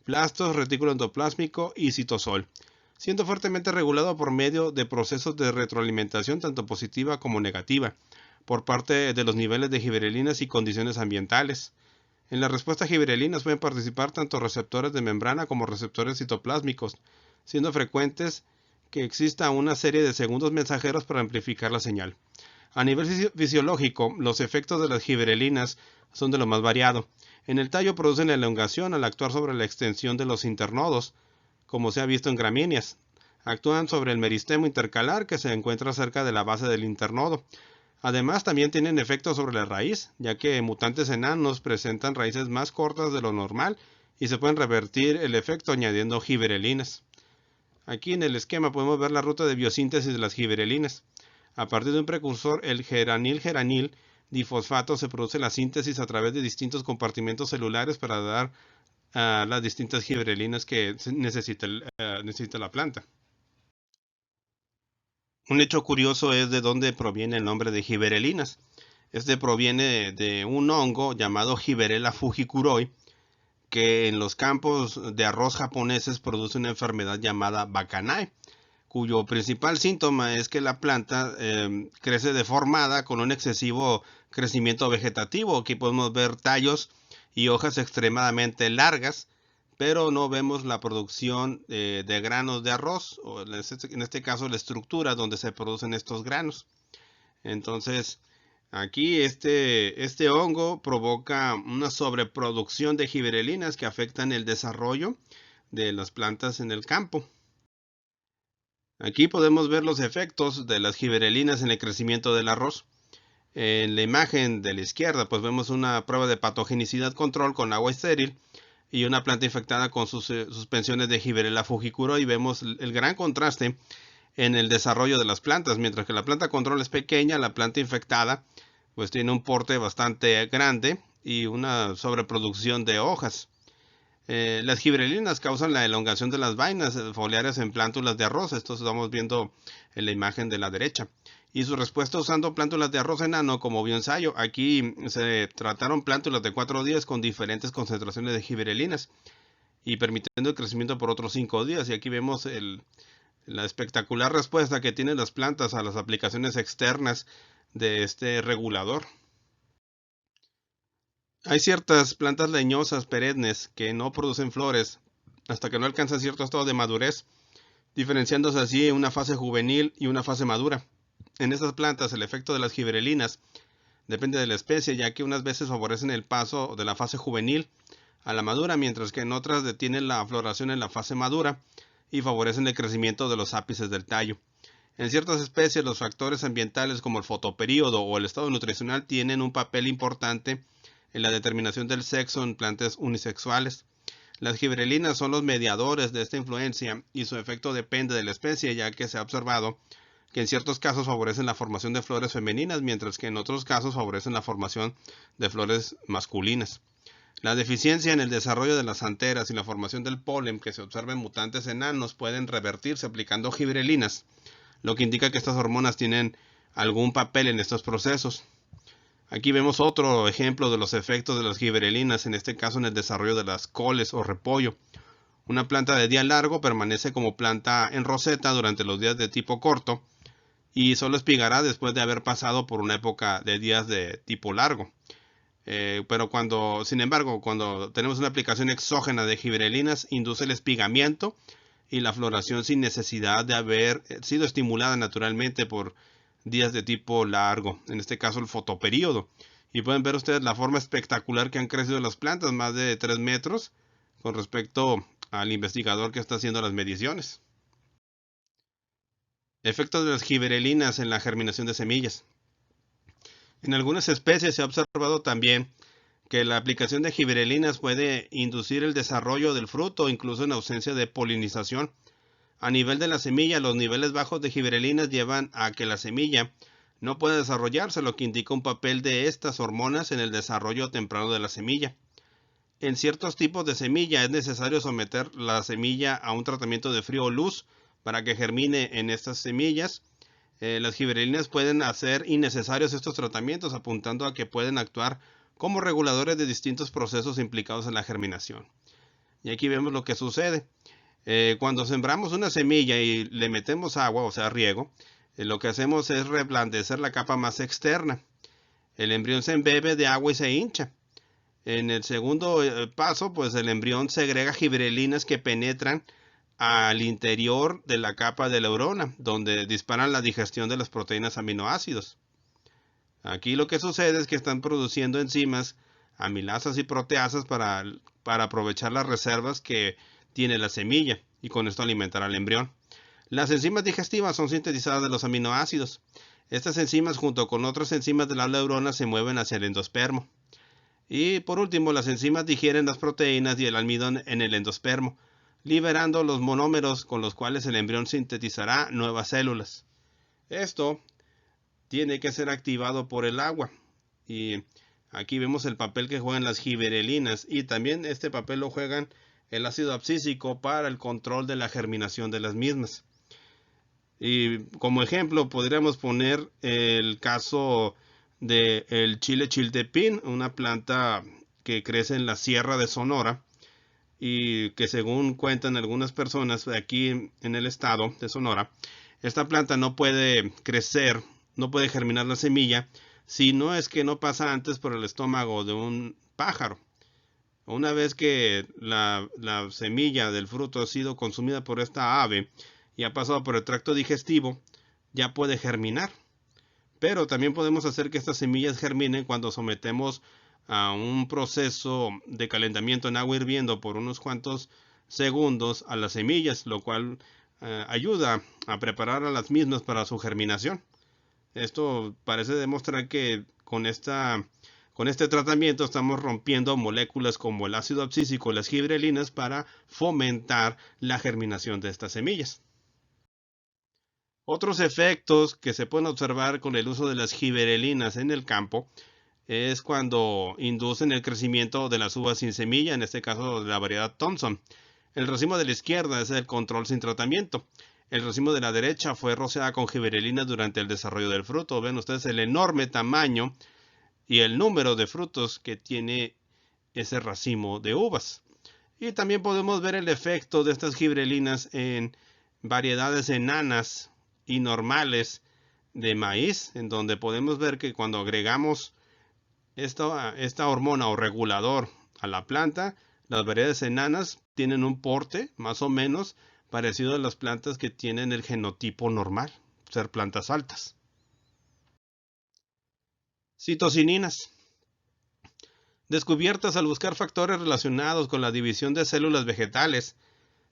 plastos, retículo endoplásmico y citosol, siendo fuertemente regulado por medio de procesos de retroalimentación tanto positiva como negativa, por parte de los niveles de gibberelinas y condiciones ambientales. En la respuesta a gibberelinas pueden participar tanto receptores de membrana como receptores citoplásmicos, siendo frecuentes que exista una serie de segundos mensajeros para amplificar la señal. A nivel fisiológico, los efectos de las gibberelinas son de lo más variado. En el tallo producen la elongación al actuar sobre la extensión de los internodos, como se ha visto en gramíneas. Actúan sobre el meristemo intercalar que se encuentra cerca de la base del internodo. Además, también tienen efectos sobre la raíz, ya que mutantes enanos presentan raíces más cortas de lo normal y se pueden revertir el efecto añadiendo gibberelinas. Aquí en el esquema podemos ver la ruta de biosíntesis de las gibberelinas. A partir de un precursor, el geranil difosfato, se produce la síntesis a través de distintos compartimentos celulares para dar las distintas gibberelinas que necesita la planta. Un hecho curioso es de dónde proviene el nombre de gibberelinas. Este proviene de un hongo llamado Gibberella fujikuroi, que en los campos de arroz japoneses produce una enfermedad llamada Bakanae, cuyo principal síntoma es que la planta crece deformada con un excesivo crecimiento vegetativo. Aquí podemos ver tallos y hojas extremadamente largas, pero no vemos la producción de granos de arroz, o en este caso la estructura donde se producen estos granos. Entonces, aquí este hongo provoca una sobreproducción de gibberelinas que afectan el desarrollo de las plantas en el campo. Aquí podemos ver los efectos de las gibberelinas en el crecimiento del arroz. En la imagen de la izquierda pues vemos una prueba de patogenicidad control con agua estéril y una planta infectada con sus suspensiones de Gibberella fujikuroi, y vemos el gran contraste en el desarrollo de las plantas. Mientras que la planta control es pequeña, la planta infectada pues tiene un porte bastante grande y una sobreproducción de hojas. Las gibberelinas causan la elongación de las vainas foliares en plántulas de arroz. Esto estamos viendo en la imagen de la derecha. Y su respuesta usando plántulas de arroz enano como bioensayo. Aquí se trataron plántulas de 4 días con diferentes concentraciones de gibberelinas y permitiendo el crecimiento por otros 5 días. Y aquí vemos la espectacular respuesta que tienen las plantas a las aplicaciones externas de este regulador. Hay ciertas plantas leñosas perennes que no producen flores hasta que no alcanzan cierto estado de madurez, diferenciándose así en una fase juvenil y una fase madura. En estas plantas el efecto de las gibberelinas depende de la especie, ya que unas veces favorecen el paso de la fase juvenil a la madura, mientras que en otras detienen la floración en la fase madura y favorecen el crecimiento de los ápices del tallo. En ciertas especies los factores ambientales como el fotoperíodo o el estado nutricional tienen un papel importante en la determinación del sexo en plantas unisexuales. Las gibberelinas son los mediadores de esta influencia y su efecto depende de la especie, ya que se ha observado que en ciertos casos favorecen la formación de flores femeninas, mientras que en otros casos favorecen la formación de flores masculinas. La deficiencia en el desarrollo de las anteras y la formación del polen que se observa en mutantes enanos pueden revertirse aplicando gibberelinas, lo que indica que estas hormonas tienen algún papel en estos procesos. Aquí vemos otro ejemplo de los efectos de las gibberelinas, en este caso en el desarrollo de las coles o repollo. Una planta de día largo permanece como planta en roseta durante los días de tipo corto y solo espigará después de haber pasado por una época de días de tipo largo. Pero sin embargo, cuando tenemos una aplicación exógena de gibberelinas, induce el espigamiento y la floración sin necesidad de haber sido estimulada naturalmente por días de tipo largo, en este caso el fotoperíodo. Y pueden ver ustedes la forma espectacular que han crecido las plantas, más de 3 metros, con respecto al investigador que está haciendo las mediciones. Efectos de las gibberelinas en la germinación de semillas. En algunas especies se ha observado también que la aplicación de gibberelinas puede inducir el desarrollo del fruto, incluso en ausencia de polinización. A nivel de la semilla, los niveles bajos de gibberelinas llevan a que la semilla no pueda desarrollarse, lo que indica un papel de estas hormonas en el desarrollo temprano de la semilla. En ciertos tipos de semilla es necesario someter la semilla a un tratamiento de frío o luz para que germine en estas semillas. Las gibberelinas pueden hacer innecesarios estos tratamientos, apuntando a que pueden actuar como reguladores de distintos procesos implicados en la germinación. Y aquí vemos lo que sucede. Cuando sembramos una semilla y le metemos agua, o sea, riego, lo que hacemos es reblandecer la capa más externa. El embrión se embebe de agua y se hincha. En el segundo paso, pues el embrión segrega gibberelinas que penetran al interior de la capa de la neurona, donde disparan la digestión de las proteínas aminoácidos. Aquí lo que sucede es que están produciendo enzimas, amilasas y proteasas para aprovechar las reservas que tiene la semilla y con esto alimentar al embrión. Las enzimas digestivas son sintetizadas de los aminoácidos. Estas enzimas junto con otras enzimas de las neuronas se mueven hacia el endospermo. Y por último, las enzimas digieren las proteínas y el almidón en el endospermo, liberando los monómeros con los cuales el embrión sintetizará nuevas células. Esto tiene que ser activado por el agua. Y aquí vemos el papel que juegan las gibberelinas, y también este papel lo juegan el ácido abscísico para el control de la germinación de las mismas. Y como ejemplo podríamos poner el caso del chile chiltepín, una planta que crece en la Sierra de Sonora y que según cuentan algunas personas aquí en el estado de Sonora, esta planta no puede crecer, no puede germinar la semilla si no es que no pasa antes por el estómago de un pájaro. Una vez que la semilla del fruto ha sido consumida por esta ave y ha pasado por el tracto digestivo, ya puede germinar. Pero también podemos hacer que estas semillas germinen cuando sometemos a un proceso de calentamiento en agua hirviendo por unos cuantos segundos a las semillas, lo cual ayuda a preparar a las mismas para su germinación. Esto parece demostrar que con este tratamiento estamos rompiendo moléculas como el ácido abscísico y las gibberelinas para fomentar la germinación de estas semillas. Otros efectos que se pueden observar con el uso de las gibberelinas en el campo es cuando inducen el crecimiento de las uvas sin semilla, en este caso de la variedad Thompson. El racimo de la izquierda es el control sin tratamiento. El racimo de la derecha fue rociada con gibberelinas durante el desarrollo del fruto. Ven ustedes el enorme tamaño y el número de frutos que tiene ese racimo de uvas. Y también podemos ver el efecto de estas gibberelinas en variedades enanas y normales de maíz, en donde podemos ver que cuando agregamos esta hormona o regulador a la planta, las variedades enanas tienen un porte más o menos parecido a las plantas que tienen el genotipo normal, ser plantas altas. Citocininas. Descubiertas al buscar factores relacionados con la división de células vegetales,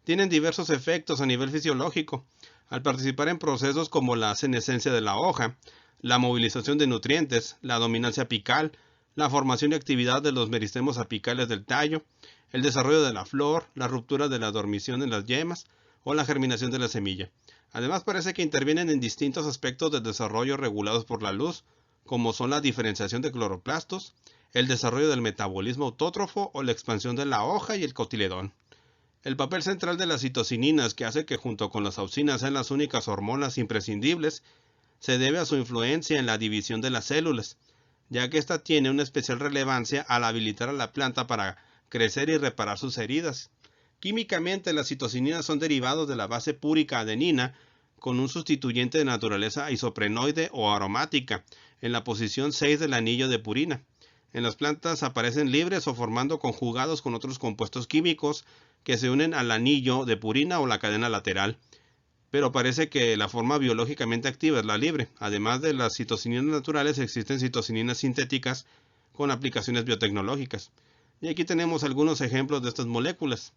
tienen diversos efectos a nivel fisiológico, al participar en procesos como la senescencia de la hoja, la movilización de nutrientes, la dominancia apical, la formación y actividad de los meristemos apicales del tallo, el desarrollo de la flor, la ruptura de la dormición en las yemas o la germinación de la semilla. Además, parece que intervienen en distintos aspectos del desarrollo regulados por la luz, como son la diferenciación de cloroplastos, el desarrollo del metabolismo autótrofo o la expansión de la hoja y el cotiledón. El papel central de las citocininas, que hace que junto con las auxinas sean las únicas hormonas imprescindibles, se debe a su influencia en la división de las células, ya que ésta tiene una especial relevancia al habilitar a la planta para crecer y reparar sus heridas. Químicamente, las citocininas son derivados de la base púrica adenina con un sustituyente de naturaleza isoprenoide o aromática en la posición 6 del anillo de purina. En las plantas aparecen libres o formando conjugados con otros compuestos químicos que se unen al anillo de purina o la cadena lateral. Pero parece que la forma biológicamente activa es la libre. Además de las citocininas naturales, existen citocininas sintéticas con aplicaciones biotecnológicas. Y aquí tenemos algunos ejemplos de estas moléculas,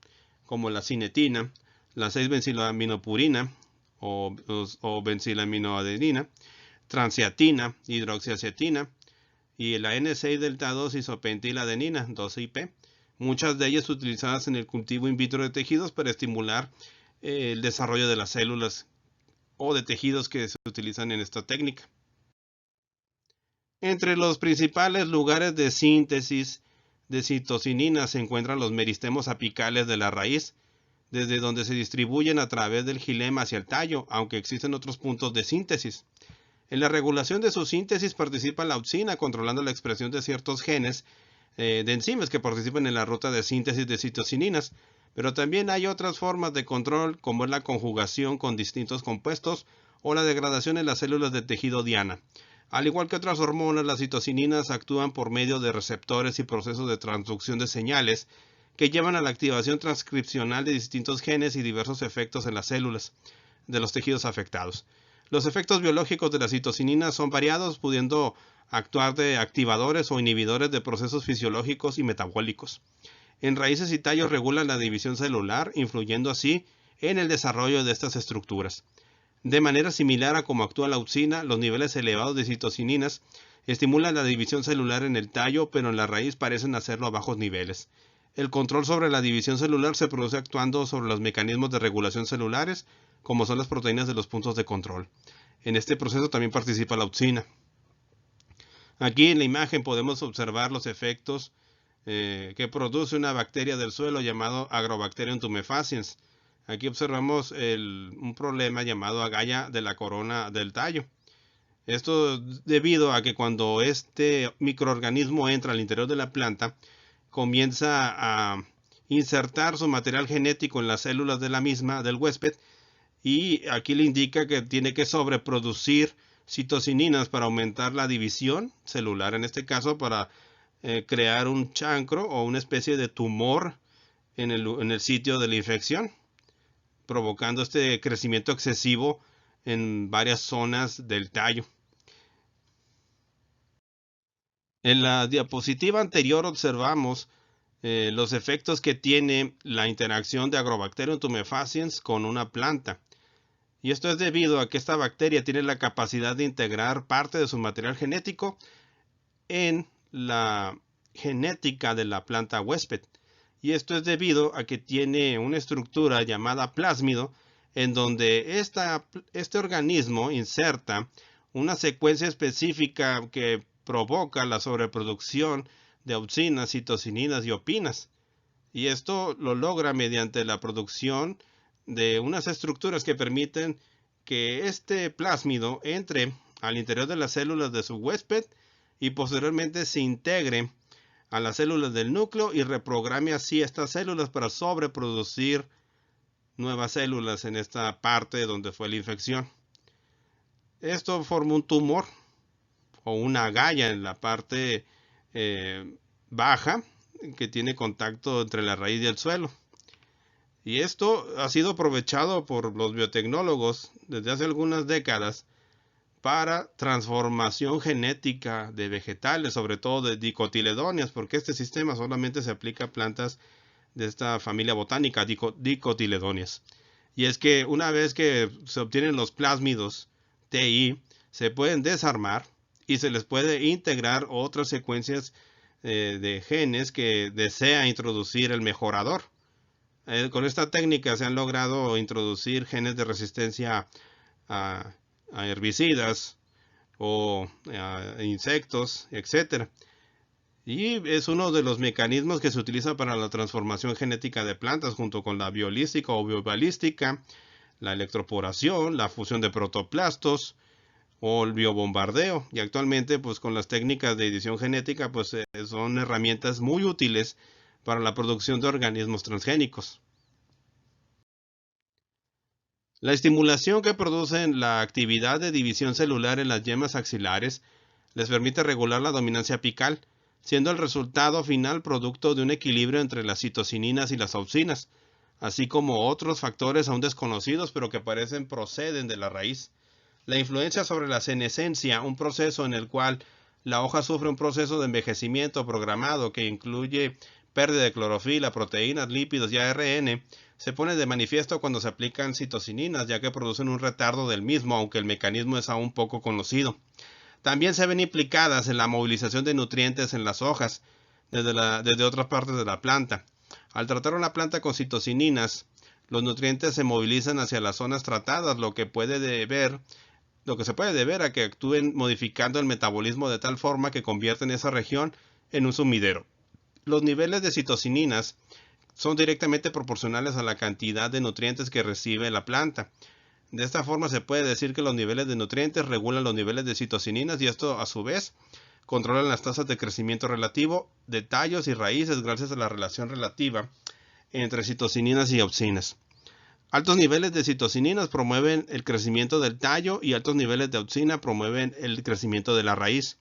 como la cinetina, la 6-benzilaminopurina o benzilaminoadenina, transciatina, hidroxiacetina y la N6-delta-2-isopentiladenina, 2IP. Muchas de ellas utilizadas en el cultivo in vitro de tejidos para estimular el desarrollo de las células o de tejidos que se utilizan en esta técnica. Entre los principales lugares de síntesis de citocinina se encuentran los meristemos apicales de la raíz, desde donde se distribuyen a través del xilema hacia el tallo, aunque existen otros puntos de síntesis. En la regulación de su síntesis participa la opsina, controlando la expresión de ciertos genes de enzimas que participan en la ruta de síntesis de citosininas, pero también hay otras formas de control, como es la conjugación con distintos compuestos o la degradación en las células de tejido diana. Al igual que otras hormonas, las citosininas actúan por medio de receptores y procesos de transducción de señales que llevan a la activación transcripcional de distintos genes y diversos efectos en las células de los tejidos afectados. Los efectos biológicos de las citosininas son variados, pudiendo actuar de activadores o inhibidores de procesos fisiológicos y metabólicos. En raíces y tallos regulan la división celular, influyendo así en el desarrollo de estas estructuras. De manera similar a como actúa la opsina, los niveles elevados de citosininas estimulan la división celular en el tallo, pero en la raíz parecen hacerlo a bajos niveles. El control sobre la división celular se produce actuando sobre los mecanismos de regulación celulares, como son las proteínas de los puntos de control. En este proceso también participa la opsina. Aquí en la imagen podemos observar los efectos que produce una bacteria del suelo llamado Agrobacterium tumefaciens. Aquí observamos un problema llamado agalla de la corona del tallo. Esto debido a que cuando este microorganismo entra al interior de la planta, comienza a insertar su material genético en las células de la misma, del huésped, y aquí le indica que tiene que sobreproducir citosininas para aumentar la división celular, en este caso para crear un chancro o una especie de tumor en el sitio de la infección, provocando este crecimiento excesivo en varias zonas del tallo. En la diapositiva anterior observamos los efectos que tiene la interacción de Agrobacterium tumefaciens con una planta. Y esto es debido a que esta bacteria tiene la capacidad de integrar parte de su material genético en la genética de la planta huésped. Y esto es debido a que tiene una estructura llamada plásmido, en donde este organismo inserta una secuencia específica que provoca la sobreproducción de opsinas, citosininas y opinas. Y esto lo logra mediante la producción de unas estructuras que permiten que este plásmido entre al interior de las células de su huésped y posteriormente se integre a las células del núcleo y reprograme así estas células para sobreproducir nuevas células en esta parte donde fue la infección. Esto forma un tumor o una agalla en la parte baja que tiene contacto entre la raíz y el suelo. Y esto ha sido aprovechado por los biotecnólogos desde hace algunas décadas para transformación genética de vegetales, sobre todo de dicotiledóneas, porque este sistema solamente se aplica a plantas de esta familia botánica, dicotiledóneas. Y es que una vez que se obtienen los plásmidos TI, se pueden desarmar y se les puede integrar otras secuencias de genes que desea introducir el mejorador. Con esta técnica se han logrado introducir genes de resistencia a herbicidas o a insectos, etc. Y es uno de los mecanismos que se utiliza para la transformación genética de plantas, junto con la biolística o biobalística, la electroporación, la fusión de protoplastos o el biobombardeo. Y actualmente, pues con las técnicas de edición genética, pues son herramientas muy útiles para la producción de organismos transgénicos. La estimulación que produce la actividad de división celular en las yemas axilares les permite regular la dominancia apical, siendo el resultado final producto de un equilibrio entre las citosininas y las opsinas, así como otros factores aún desconocidos pero que proceden de la raíz. La influencia sobre la senescencia, un proceso en el cual la hoja sufre un proceso de envejecimiento programado que incluye pérdida de clorofila, proteínas, lípidos y ARN, se pone de manifiesto cuando se aplican citosininas, ya que producen un retardo del mismo, aunque el mecanismo es aún poco conocido. También se ven implicadas en la movilización de nutrientes en las hojas, desde otras partes de la planta. Al tratar una planta con citosininas, los nutrientes se movilizan hacia las zonas tratadas, lo que se puede deber a que actúen modificando el metabolismo de tal forma que convierten esa región en un sumidero. Los niveles de citosininas son directamente proporcionales a la cantidad de nutrientes que recibe la planta. De esta forma se puede decir que los niveles de nutrientes regulan los niveles de citocininas y esto a su vez controla las tasas de crecimiento relativo de tallos y raíces gracias a la relación relativa entre citocininas y auxinas. Altos niveles de citocininas promueven el crecimiento del tallo y altos niveles de auxina promueven el crecimiento de la raíz.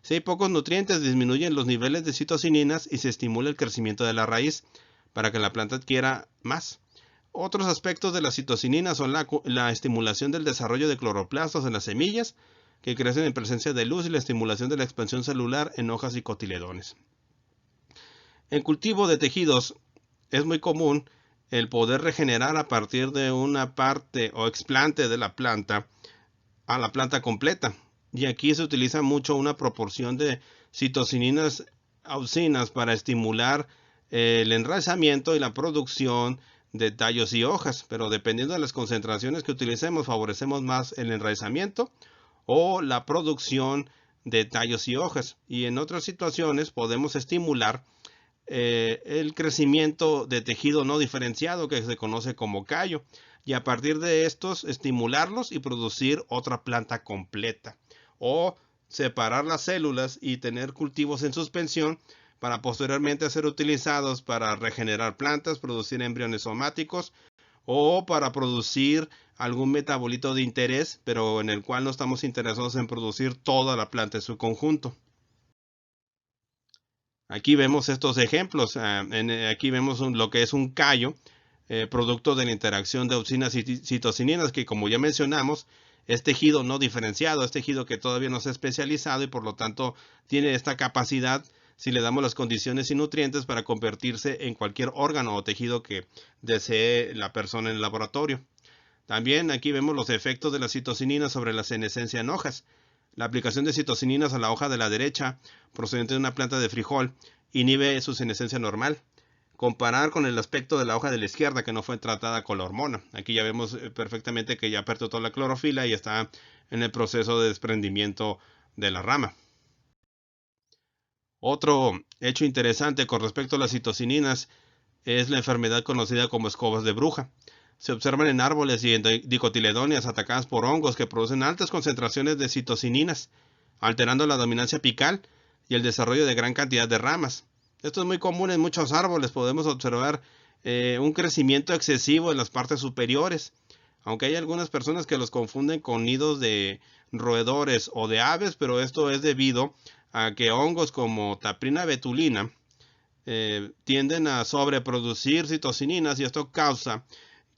Si hay pocos nutrientes, disminuyen los niveles de citocininas y se estimula el crecimiento de la raíz para que la planta adquiera más. Otros aspectos de la citocinina son la estimulación del desarrollo de cloroplastos en las semillas, que crecen en presencia de luz, y la estimulación de la expansión celular en hojas y cotiledones. En cultivo de tejidos es muy común el poder regenerar a partir de una parte o explante de la planta a la planta completa. Y aquí se utiliza mucho una proporción de citocininas auxinas para estimular el enraizamiento y la producción de tallos y hojas, pero dependiendo de las concentraciones que utilicemos, favorecemos más el enraizamiento o la producción de tallos y hojas. Y en otras situaciones podemos estimular el crecimiento de tejido no diferenciado, que se conoce como callo, y a partir de estos estimularlos y producir otra planta completa, o separar las células y tener cultivos en suspensión para posteriormente ser utilizados para regenerar plantas, producir embriones somáticos o para producir algún metabolito de interés, pero en el cual no estamos interesados en producir toda la planta en su conjunto. Aquí vemos estos ejemplos. Aquí vemos lo que es un callo, producto de la interacción de auxinas y citocininas, que como ya mencionamos, es tejido no diferenciado, es tejido que todavía no se ha especializado y por lo tanto tiene esta capacidad, si le damos las condiciones y nutrientes, para convertirse en cualquier órgano o tejido que desee la persona en el laboratorio. También aquí vemos los efectos de la citocinina sobre la senescencia en hojas. La aplicación de citocininas a la hoja de la derecha, procedente de una planta de frijol, inhibe su senescencia normal. Comparar con el aspecto de la hoja de la izquierda, que no fue tratada con la hormona. Aquí ya vemos perfectamente que ya perdió toda la clorofila y está en el proceso de desprendimiento de la rama. Otro hecho interesante con respecto a las citocininas es la enfermedad conocida como escobas de bruja. Se observan en árboles y en dicotiledóneas atacadas por hongos que producen altas concentraciones de citocininas, alterando la dominancia apical y el desarrollo de gran cantidad de ramas. Esto es muy común en muchos árboles. Podemos observar un crecimiento excesivo en las partes superiores, aunque hay algunas personas que los confunden con nidos de roedores o de aves, pero esto es debido a que hongos como Taprina betulina tienden a sobreproducir citocininas y esto causa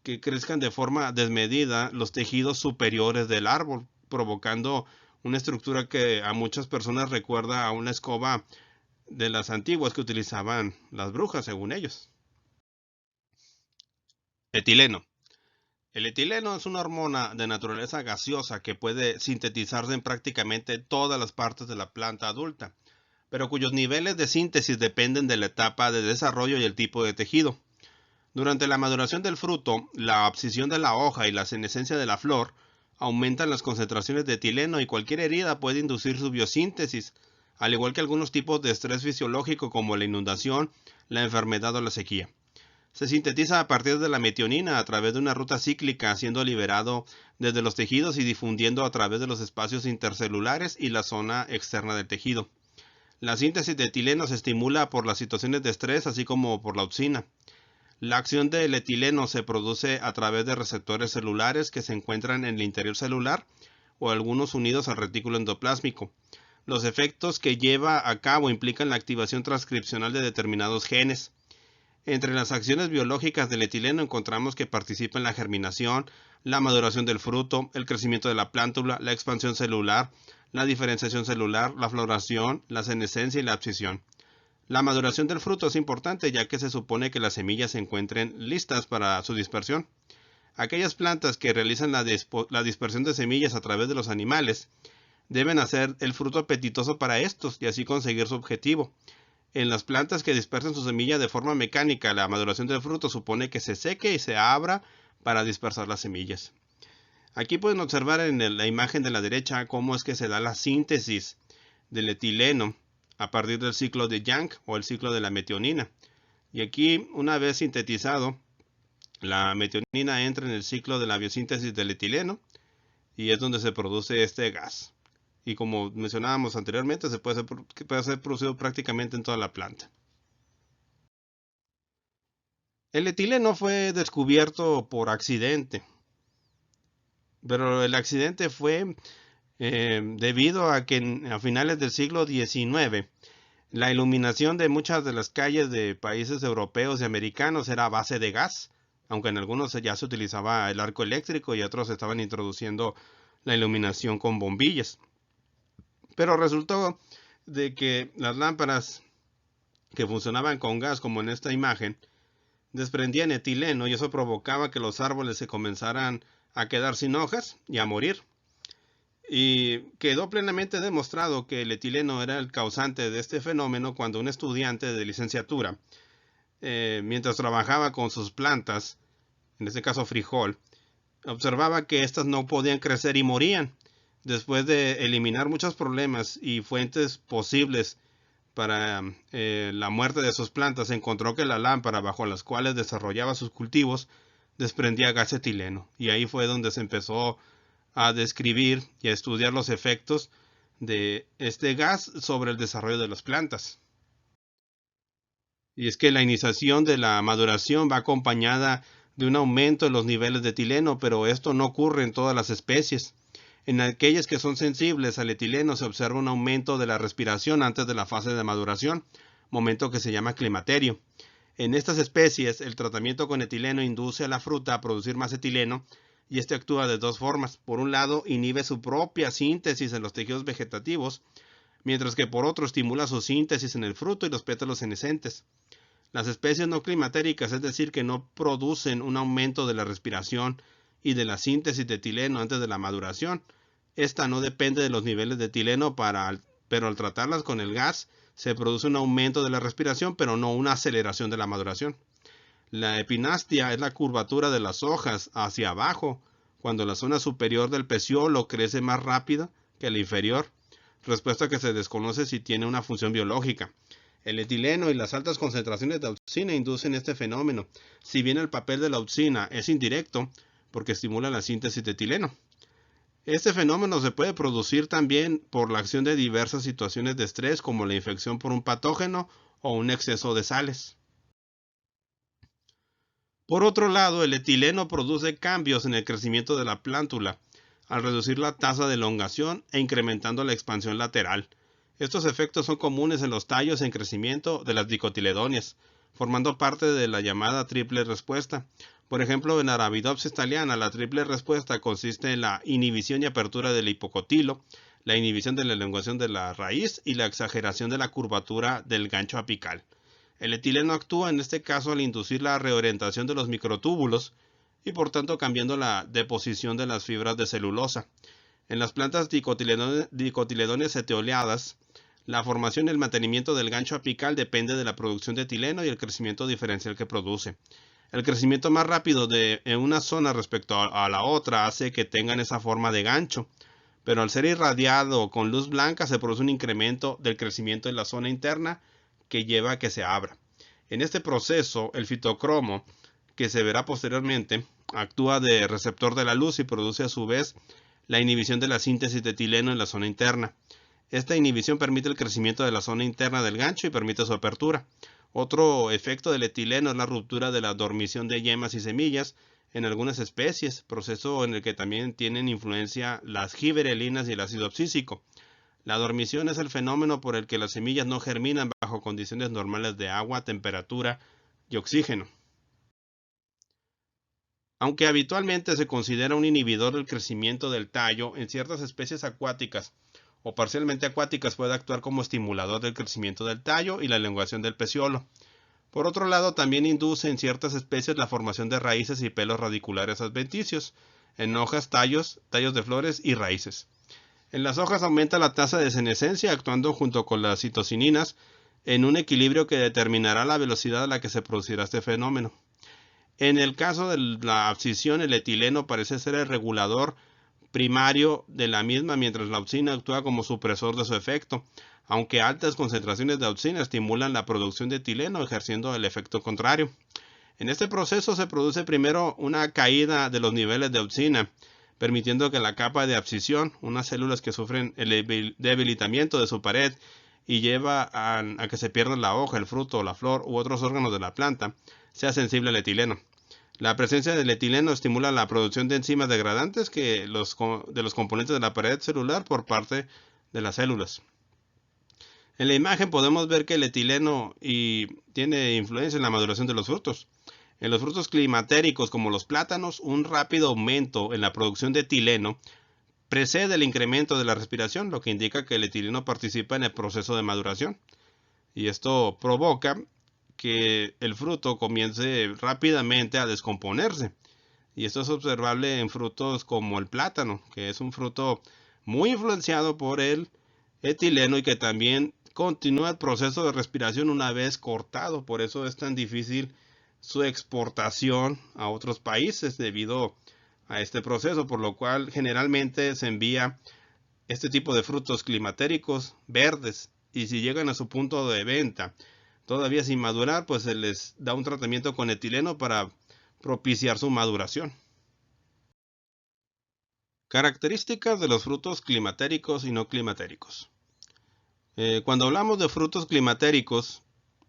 que crezcan de forma desmedida los tejidos superiores del árbol, provocando una estructura que a muchas personas recuerda a una escoba de las antiguas que utilizaban las brujas, según ellos. Etileno. El etileno es una hormona de naturaleza gaseosa que puede sintetizarse en prácticamente todas las partes de la planta adulta, pero cuyos niveles de síntesis dependen de la etapa de desarrollo y el tipo de tejido. Durante la maduración del fruto, la abscisión de la hoja y la senescencia de la flor aumentan las concentraciones de etileno y cualquier herida puede inducir su biosíntesis, al igual que algunos tipos de estrés fisiológico como la inundación, la enfermedad o la sequía. Se sintetiza a partir de la metionina a través de una ruta cíclica, siendo liberado desde los tejidos y difundiendo a través de los espacios intercelulares y la zona externa del tejido. La síntesis de etileno se estimula por las situaciones de estrés, así como por la auxina. La acción del etileno se produce a través de receptores celulares que se encuentran en el interior celular o algunos unidos al retículo endoplásmico. Los efectos que lleva a cabo implican la activación transcripcional de determinados genes. Entre las acciones biológicas del etileno encontramos que participa en la germinación, la maduración del fruto, el crecimiento de la plántula, la expansión celular, la diferenciación celular, la floración, la senescencia y la abscisión. La maduración del fruto es importante ya que se supone que las semillas se encuentren listas para su dispersión. Aquellas plantas que realizan la dispersión de semillas a través de los animales deben hacer el fruto apetitoso para estos y así conseguir su objetivo. En las plantas que dispersan su semilla de forma mecánica, la maduración del fruto supone que se seque y se abra para dispersar las semillas. Aquí pueden observar en la imagen de la derecha cómo es que se da la síntesis del etileno a partir del ciclo de Young o el ciclo de la metionina. Y aquí, una vez sintetizado, la metionina entra en el ciclo de la biosíntesis del etileno y es donde se produce este gas. Y como mencionábamos anteriormente, puede ser producido prácticamente en toda la planta. El etileno fue descubierto por accidente, pero el accidente fue debido a que a finales del siglo XIX la iluminación de muchas de las calles de países europeos y americanos era a base de gas, aunque en algunos ya se utilizaba el arco eléctrico y otros estaban introduciendo la iluminación con bombillas. Pero resultó de que las lámparas que funcionaban con gas, como en esta imagen, desprendían etileno y eso provocaba que los árboles se comenzaran a quedar sin hojas y a morir. Y quedó plenamente demostrado que el etileno era el causante de este fenómeno cuando un estudiante de licenciatura, mientras trabajaba con sus plantas, en este caso frijol, observaba que éstas no podían crecer y morían. Después de eliminar muchos problemas y fuentes posibles para la muerte de sus plantas, encontró que la lámpara bajo las cuales desarrollaba sus cultivos desprendía gas etileno. Y ahí fue donde se empezó a describir y a estudiar los efectos de este gas sobre el desarrollo de las plantas. Y es que la iniciación de la maduración va acompañada de un aumento en los niveles de etileno, pero esto no ocurre en todas las especies. En aquellas que son sensibles al etileno se observa un aumento de la respiración antes de la fase de maduración, momento que se llama climaterio. En estas especies, el tratamiento con etileno induce a la fruta a producir más etileno y este actúa de dos formas. Por un lado, inhibe su propia síntesis en los tejidos vegetativos, mientras que por otro estimula su síntesis en el fruto y los pétalos senescentes. Las especies no climatéricas, es decir, que no producen un aumento de la respiración y de la síntesis de etileno antes de la maduración. Esta no depende de los niveles de etileno, pero al tratarlas con el gas se produce un aumento de la respiración, pero no una aceleración de la maduración. La epinastia es la curvatura de las hojas hacia abajo, cuando la zona superior del peciolo crece más rápido que la inferior, respuesta que se desconoce si tiene una función biológica. El etileno y las altas concentraciones de auxina inducen este fenómeno, si bien el papel de la auxina es indirecto, porque estimula la síntesis de etileno. Este fenómeno se puede producir también por la acción de diversas situaciones de estrés, como la infección por un patógeno o un exceso de sales. Por otro lado, el etileno produce cambios en el crecimiento de la plántula, al reducir la tasa de elongación e incrementando la expansión lateral. Estos efectos son comunes en los tallos en crecimiento de las dicotiledóneas, formando parte de la llamada triple respuesta. Por ejemplo, en Arabidopsis thaliana, la triple respuesta consiste en la inhibición y apertura del hipocotilo, la inhibición de la elongación de la raíz y la exageración de la curvatura del gancho apical. El etileno actúa en este caso al inducir la reorientación de los microtúbulos y por tanto cambiando la deposición de las fibras de celulosa. En las plantas dicotiledóneas etoleadas, la formación y el mantenimiento del gancho apical depende de la producción de etileno y el crecimiento diferencial que produce. El crecimiento más rápido en una zona respecto a la otra hace que tengan esa forma de gancho, pero al ser irradiado con luz blanca se produce un incremento del crecimiento en la zona interna que lleva a que se abra. En este proceso, el fitocromo, que se verá posteriormente, actúa de receptor de la luz y produce a su vez la inhibición de la síntesis de etileno en la zona interna. Esta inhibición permite el crecimiento de la zona interna del gancho y permite su apertura. Otro efecto del etileno es la ruptura de la dormición de yemas y semillas en algunas especies, proceso en el que también tienen influencia las gibberelinas y el ácido abscísico. La dormición es el fenómeno por el que las semillas no germinan bajo condiciones normales de agua, temperatura y oxígeno. Aunque habitualmente se considera un inhibidor del crecimiento del tallo, en ciertas especies acuáticas o parcialmente acuáticas puede actuar como estimulador del crecimiento del tallo y la elongación del peciolo. Por otro lado, también induce en ciertas especies la formación de raíces y pelos radiculares adventicios, en hojas, tallos de flores y raíces. En las hojas aumenta la tasa de senescencia actuando junto con las citocininas en un equilibrio que determinará la velocidad a la que se producirá este fenómeno. En el caso de la abscisión, el etileno parece ser el regulador primario de la misma, mientras la auxina actúa como supresor de su efecto, aunque altas concentraciones de auxina estimulan la producción de etileno, ejerciendo el efecto contrario. En este proceso se produce primero una caída de los niveles de auxina, permitiendo que la capa de abscisión, unas células que sufren el debilitamiento de su pared y lleva a que se pierda la hoja, el fruto, la flor u otros órganos de la planta, sea sensible al etileno. La presencia del etileno estimula la producción de enzimas degradantes de los componentes de la pared celular por parte de las células. En la imagen podemos ver que el etileno tiene influencia en la maduración de los frutos. En los frutos climatéricos como los plátanos, un rápido aumento en la producción de etileno precede el incremento de la respiración, lo que indica que el etileno participa en el proceso de maduración. Y esto provoca que el fruto comience rápidamente a descomponerse. Y esto es observable en frutos como el plátano, que es un fruto muy influenciado por el etileno y que también continúa el proceso de respiración una vez cortado. Por eso es tan difícil su exportación a otros países debido a este proceso, por lo cual generalmente se envía este tipo de frutos climatéricos verdes, y si llegan a su punto de venta todavía sin madurar, pues se les da un tratamiento con etileno para propiciar su maduración. Características de los frutos climatéricos y no climatéricos. Cuando hablamos de frutos climatéricos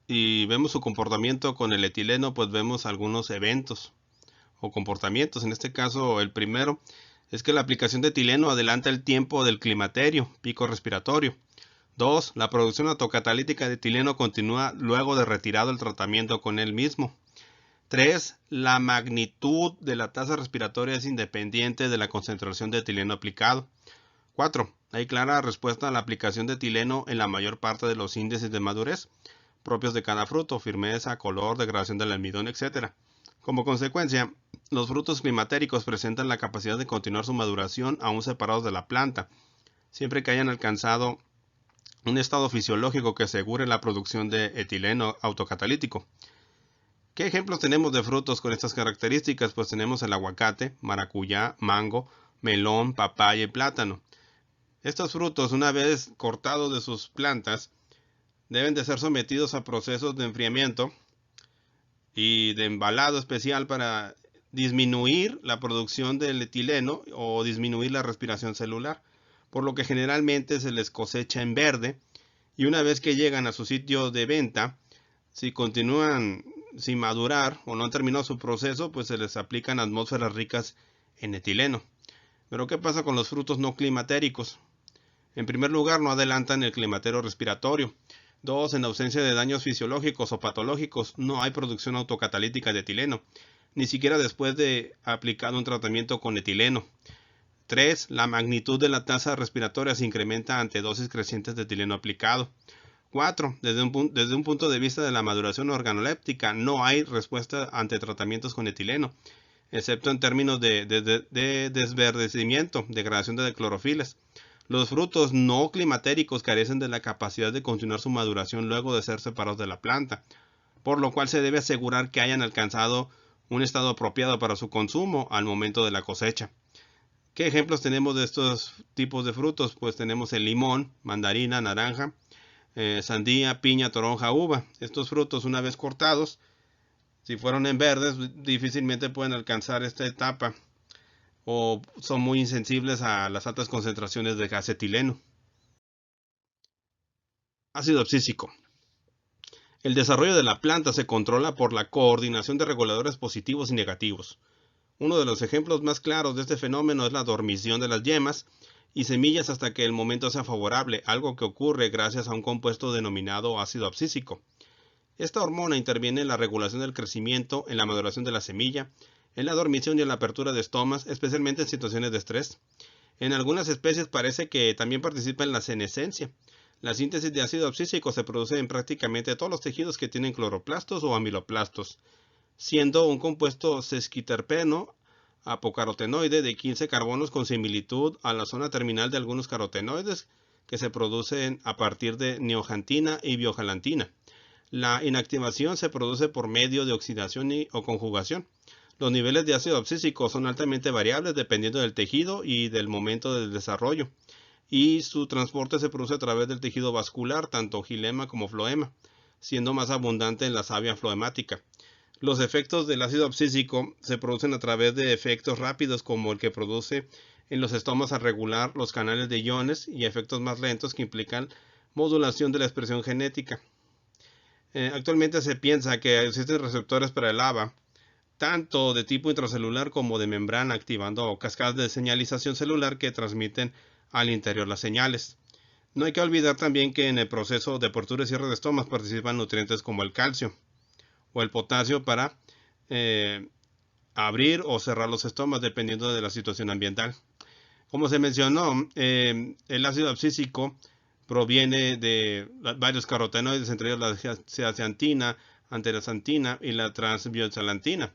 y vemos su comportamiento con el etileno, pues vemos algunos eventos o comportamientos. En este caso, el primero es que la aplicación de etileno adelanta el tiempo del climaterio, pico respiratorio. 2. La producción autocatalítica de etileno continúa luego de retirado el tratamiento con él mismo. 3. La magnitud de la tasa respiratoria es independiente de la concentración de etileno aplicado. 4. Hay clara respuesta a la aplicación de etileno en la mayor parte de los índices de madurez propios de cada fruto, firmeza, color, degradación del almidón, etc. Como consecuencia, los frutos climatéricos presentan la capacidad de continuar su maduración aún separados de la planta, siempre que hayan alcanzado un estado fisiológico que asegure la producción de etileno autocatalítico. ¿Qué ejemplos tenemos de frutos con estas características? Pues tenemos el aguacate, maracuyá, mango, melón, papaya y plátano. Estos frutos, una vez cortados de sus plantas, deben de ser sometidos a procesos de enfriamiento y de embalado especial para disminuir la producción del etileno o disminuir la respiración celular, por lo que generalmente se les cosecha en verde, y una vez que llegan a su sitio de venta, si continúan sin madurar o no han terminado su proceso, pues se les aplican atmósferas ricas en etileno. Pero ¿qué pasa con los frutos no climatéricos? En primer lugar, no adelantan el climaterio respiratorio. 2. En ausencia de daños fisiológicos o patológicos, no hay producción autocatalítica de etileno, ni siquiera después de aplicado un tratamiento con etileno. 3. La magnitud de la tasa respiratoria se incrementa ante dosis crecientes de etileno aplicado. 4. Desde un punto de vista de la maduración organoléptica, no hay respuesta ante tratamientos con etileno, excepto en términos de desverdecimiento, degradación de clorofilas. Los frutos no climatéricos carecen de la capacidad de continuar su maduración luego de ser separados de la planta, por lo cual se debe asegurar que hayan alcanzado un estado apropiado para su consumo al momento de la cosecha. ¿Qué ejemplos tenemos de estos tipos de frutos? Pues tenemos el limón, mandarina, naranja, sandía, piña, toronja, uva. Estos frutos, una vez cortados, si fueron en verdes, difícilmente pueden alcanzar esta etapa o son muy insensibles a las altas concentraciones de gas etileno. Ácido abscísico. El desarrollo de la planta se controla por la coordinación de reguladores positivos y negativos. Uno de los ejemplos más claros de este fenómeno es la dormición de las yemas y semillas hasta que el momento sea favorable, algo que ocurre gracias a un compuesto denominado ácido abscísico. Esta hormona interviene en la regulación del crecimiento, en la maduración de la semilla, en la dormición y en la apertura de estomas, especialmente en situaciones de estrés. En algunas especies parece que también participa en la senescencia. La síntesis de ácido abscísico se produce en prácticamente todos los tejidos que tienen cloroplastos o amiloplastos, siendo un compuesto sesquiterpeno apocarotenoide de 15 carbonos con similitud a la zona terminal de algunos carotenoides que se producen a partir de neojantina y biogalantina. La inactivación se produce por medio de oxidación o conjugación. Los niveles de ácido abscísico son altamente variables dependiendo del tejido y del momento del desarrollo, y su transporte se produce a través del tejido vascular, tanto xilema como floema, siendo más abundante en la savia floemática. Los efectos del ácido abscísico se producen a través de efectos rápidos como el que produce en los estomas al regular los canales de iones, y efectos más lentos que implican modulación de la expresión genética. Actualmente se piensa que existen receptores para el ABA, tanto de tipo intracelular como de membrana, activando cascadas de señalización celular que transmiten al interior las señales. No hay que olvidar también que en el proceso de apertura y cierre de estomas participan nutrientes como el calcio o el potasio para abrir o cerrar los estomas dependiendo de la situación ambiental. Como se mencionó, el ácido abscísico proviene de varios carotenoides, entre ellos la zeaxantina, antelexantina y la transbioxalantina.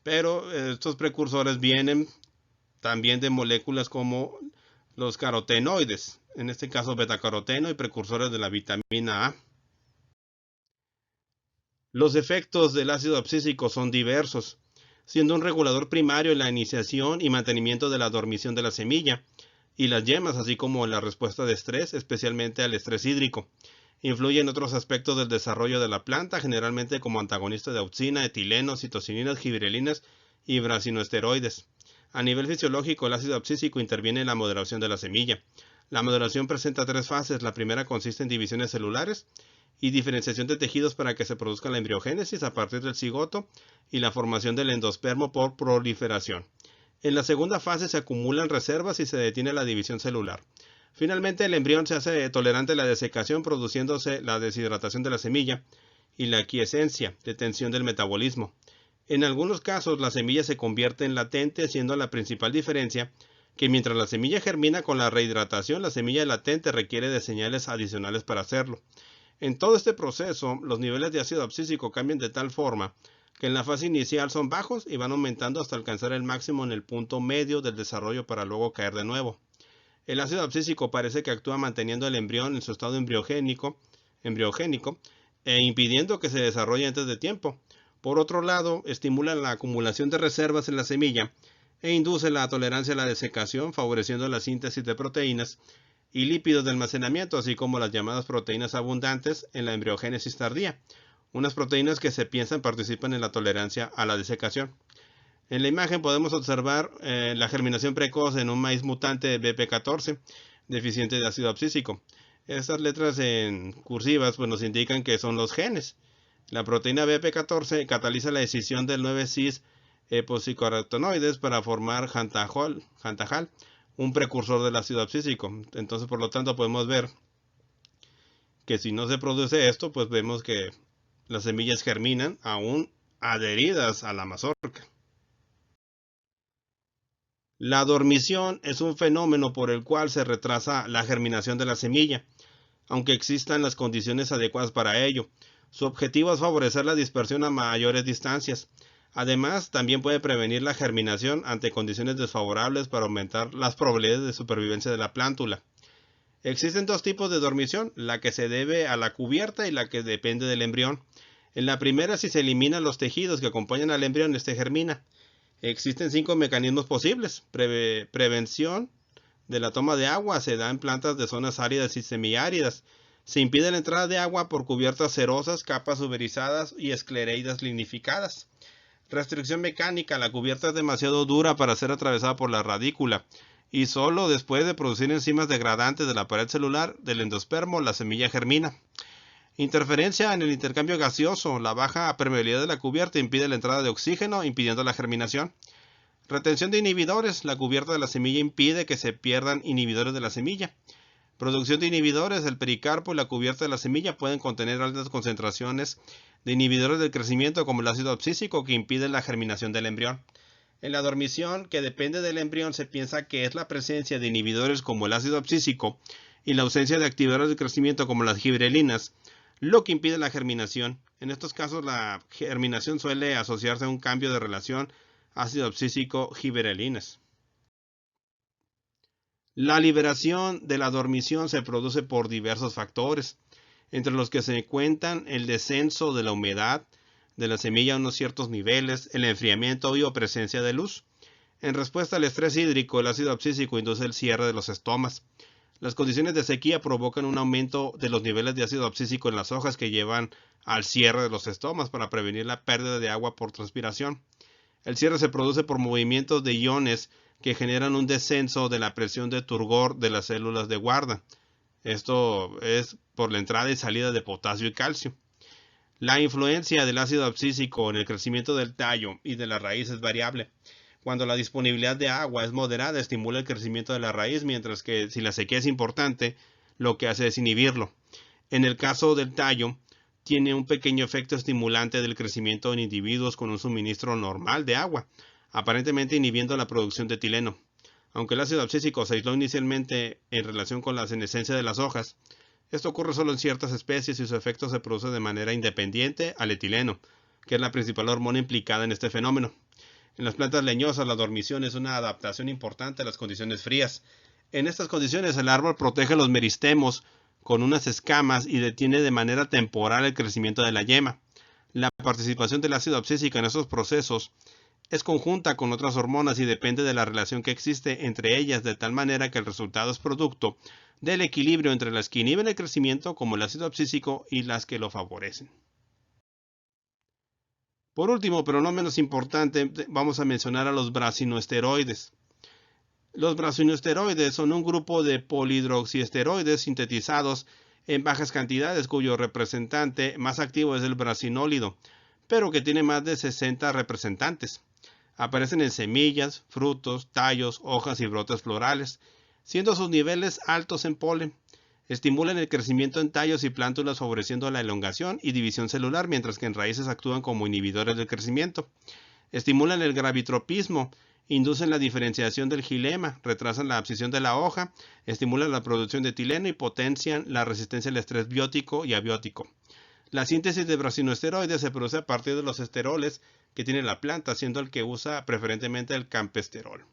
Pero estos precursores vienen también de moléculas como los carotenoides, en este caso betacaroteno, y precursores de la vitamina A. Los efectos del ácido abscísico son diversos, siendo un regulador primario en la iniciación y mantenimiento de la dormición de la semilla y las yemas, así como en la respuesta de estrés, especialmente al estrés hídrico. Influye en otros aspectos del desarrollo de la planta, generalmente como antagonista de auxina, etileno, citocininas, giberelinas y brasinoesteroides. A nivel fisiológico, el ácido abscísico interviene en la moderación de la semilla. La moderación presenta tres fases. La primera consiste en divisiones celulares y diferenciación de tejidos para que se produzca la embriogénesis a partir del cigoto y la formación del endospermo por proliferación. En la segunda fase se acumulan reservas y se detiene la división celular. Finalmente, el embrión se hace tolerante a la desecación, produciéndose la deshidratación de la semilla y la aquiescencia, detención del metabolismo. En algunos casos, la semilla se convierte en latente, siendo la principal diferencia que mientras la semilla germina con la rehidratación, la semilla latente requiere de señales adicionales para hacerlo. En todo este proceso, los niveles de ácido abscísico cambian de tal forma que en la fase inicial son bajos y van aumentando hasta alcanzar el máximo en el punto medio del desarrollo para luego caer de nuevo. El ácido abscísico parece que actúa manteniendo el embrión en su estado embriogénico e impidiendo que se desarrolle antes de tiempo. Por otro lado, estimula la acumulación de reservas en la semilla e induce la tolerancia a la desecación, favoreciendo la síntesis de proteínas y lípidos de almacenamiento, así como las llamadas proteínas abundantes en la embriogénesis tardía, unas proteínas que se piensan participan en la tolerancia a la desecación. En la imagen podemos observar la germinación precoz en un maíz mutante BP14, deficiente de ácido abscísico. Estas letras en cursivas pues, nos indican que son los genes. La proteína BP14 cataliza la escisión del 9-cis epocicarotenoides para formar jantajal, un precursor del ácido abscísico. Entonces, por lo tanto, podemos ver que si no se produce esto, pues vemos que las semillas germinan aún adheridas a la mazorca. La dormición es un fenómeno por el cual se retrasa la germinación de la semilla, aunque existan las condiciones adecuadas para ello. Su objetivo es favorecer la dispersión a mayores distancias. Además, también puede prevenir la germinación ante condiciones desfavorables para aumentar las probabilidades de supervivencia de la plántula. Existen dos tipos de dormición, la que se debe a la cubierta y la que depende del embrión. En la primera, si se eliminan los tejidos que acompañan al embrión, este germina. Existen 5 mecanismos posibles. Prevención de la toma de agua se da en plantas de zonas áridas y semiáridas. Se impide la entrada de agua por cubiertas cerosas, capas uberizadas y esclereidas lignificadas. Restricción mecánica. La cubierta es demasiado dura para ser atravesada por la radícula y solo después de producir enzimas degradantes de la pared celular del endospermo la semilla germina. Interferencia en el intercambio gaseoso. La baja permeabilidad de la cubierta impide la entrada de oxígeno, impidiendo la germinación. Retención de inhibidores. La cubierta de la semilla impide que se pierdan inhibidores de la semilla. Producción de inhibidores. El pericarpo y la cubierta de la semilla pueden contener altas concentraciones de inhibidores del crecimiento como el ácido abscísico que impiden la germinación del embrión. En la dormición, que depende del embrión, se piensa que es la presencia de inhibidores como el ácido abscísico y la ausencia de activadores de crecimiento como las giberelinas lo que impide la germinación. En estos casos, la germinación suele asociarse a un cambio de relación ácido abscísico-giberelinas. La liberación de la dormición se produce por diversos factores, entre los que se cuentan el descenso de la humedad, de la semilla a unos ciertos niveles, el enfriamiento y o presencia de luz. En respuesta al estrés hídrico, el ácido abscísico induce el cierre de los estomas. Las condiciones de sequía provocan un aumento de los niveles de ácido abscísico en las hojas que llevan al cierre de los estomas para prevenir la pérdida de agua por transpiración. El cierre se produce por movimientos de iones que generan un descenso de la presión de turgor de las células de guarda. Esto es por la entrada y salida de potasio y calcio. La influencia del ácido abscísico en el crecimiento del tallo y de la raíz es variable. Cuando la disponibilidad de agua es moderada, estimula el crecimiento de la raíz, mientras que si la sequía es importante, lo que hace es inhibirlo. En el caso del tallo, tiene un pequeño efecto estimulante del crecimiento en individuos con un suministro normal de agua, aparentemente inhibiendo la producción de etileno. Aunque el ácido abscísico se aisló inicialmente en relación con la senescencia de las hojas, esto ocurre solo en ciertas especies y su efecto se produce de manera independiente al etileno, que es la principal hormona implicada en este fenómeno. En las plantas leñosas, la dormición es una adaptación importante a las condiciones frías. En estas condiciones, el árbol protege los meristemos con unas escamas y detiene de manera temporal el crecimiento de la yema. La participación del ácido abscísico en estos procesos es conjunta con otras hormonas y depende de la relación que existe entre ellas, de tal manera que el resultado es producto del equilibrio entre las que inhiben el crecimiento, como el ácido abscísico, y las que lo favorecen. Por último, pero no menos importante, vamos a mencionar a los brasinoesteroides. Los brasinoesteroides son un grupo de polihidroxiesteroides sintetizados en bajas cantidades, cuyo representante más activo es el brasinólido, pero que tiene más de 60 representantes. Aparecen en semillas, frutos, tallos, hojas y brotes florales, siendo sus niveles altos en polen. Estimulan el crecimiento en tallos y plántulas, favoreciendo la elongación y división celular, mientras que en raíces actúan como inhibidores del crecimiento. Estimulan el gravitropismo, inducen la diferenciación del xilema, retrasan la abscisión de la hoja, estimulan la producción de etileno y potencian la resistencia al estrés biótico y abiótico. La síntesis de brasinoesteroides se produce a partir de los esteroles que tiene la planta, siendo el que usa preferentemente el campesterol.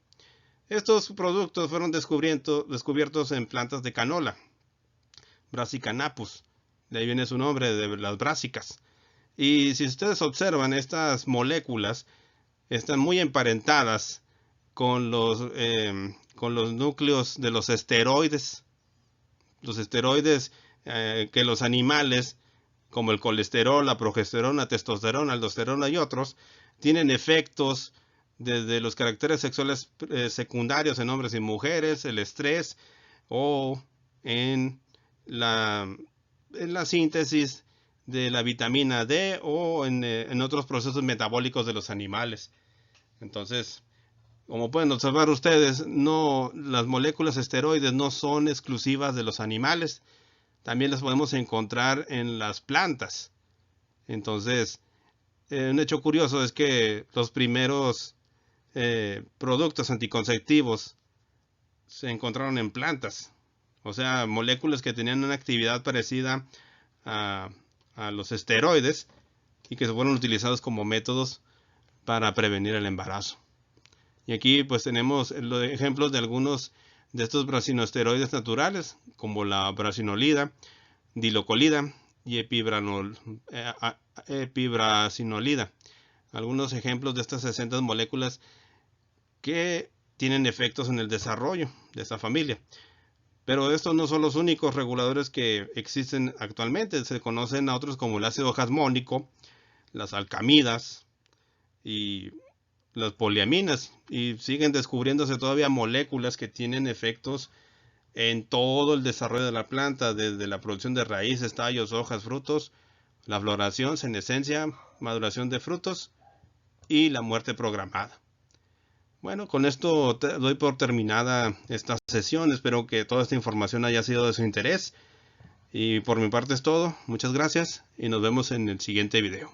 Estos productos fueron descubiertos en plantas de canola, Brassicanapus, de ahí viene su nombre, de las brásicas. Y si ustedes observan, estas moléculas están muy emparentadas con los núcleos de los esteroides. Los esteroides que los animales, como el colesterol, la progesterona, testosterona, aldosterona y otros, tienen efectos desde los caracteres sexuales secundarios en hombres y mujeres, el estrés, o en la síntesis de la vitamina D, o en otros procesos metabólicos de los animales. Entonces, como pueden observar ustedes, las moléculas esteroides no son exclusivas de los animales, también las podemos encontrar en las plantas. Entonces, un hecho curioso es que los primeros productos anticonceptivos se encontraron en plantas. O sea, moléculas que tenían una actividad parecida a los esteroides y que se fueron utilizados como métodos para prevenir el embarazo. Y aquí pues tenemos los ejemplos de algunos de estos brasinoesteroides naturales, como la brasinolida, dilocolida y epibrasinolida. Algunos ejemplos de estas 60 moléculas que tienen efectos en el desarrollo de esta familia. Pero estos no son los únicos reguladores que existen actualmente. Se conocen a otros como el ácido jasmónico, las alcamidas y las poliaminas. Y siguen descubriéndose todavía moléculas que tienen efectos en todo el desarrollo de la planta, desde la producción de raíces, tallos, hojas, frutos, la floración, senescencia, maduración de frutos y la muerte programada. Bueno, con esto doy por terminada esta sesión. Espero que toda esta información haya sido de su interés. Y por mi parte es todo. Muchas gracias y nos vemos en el siguiente video.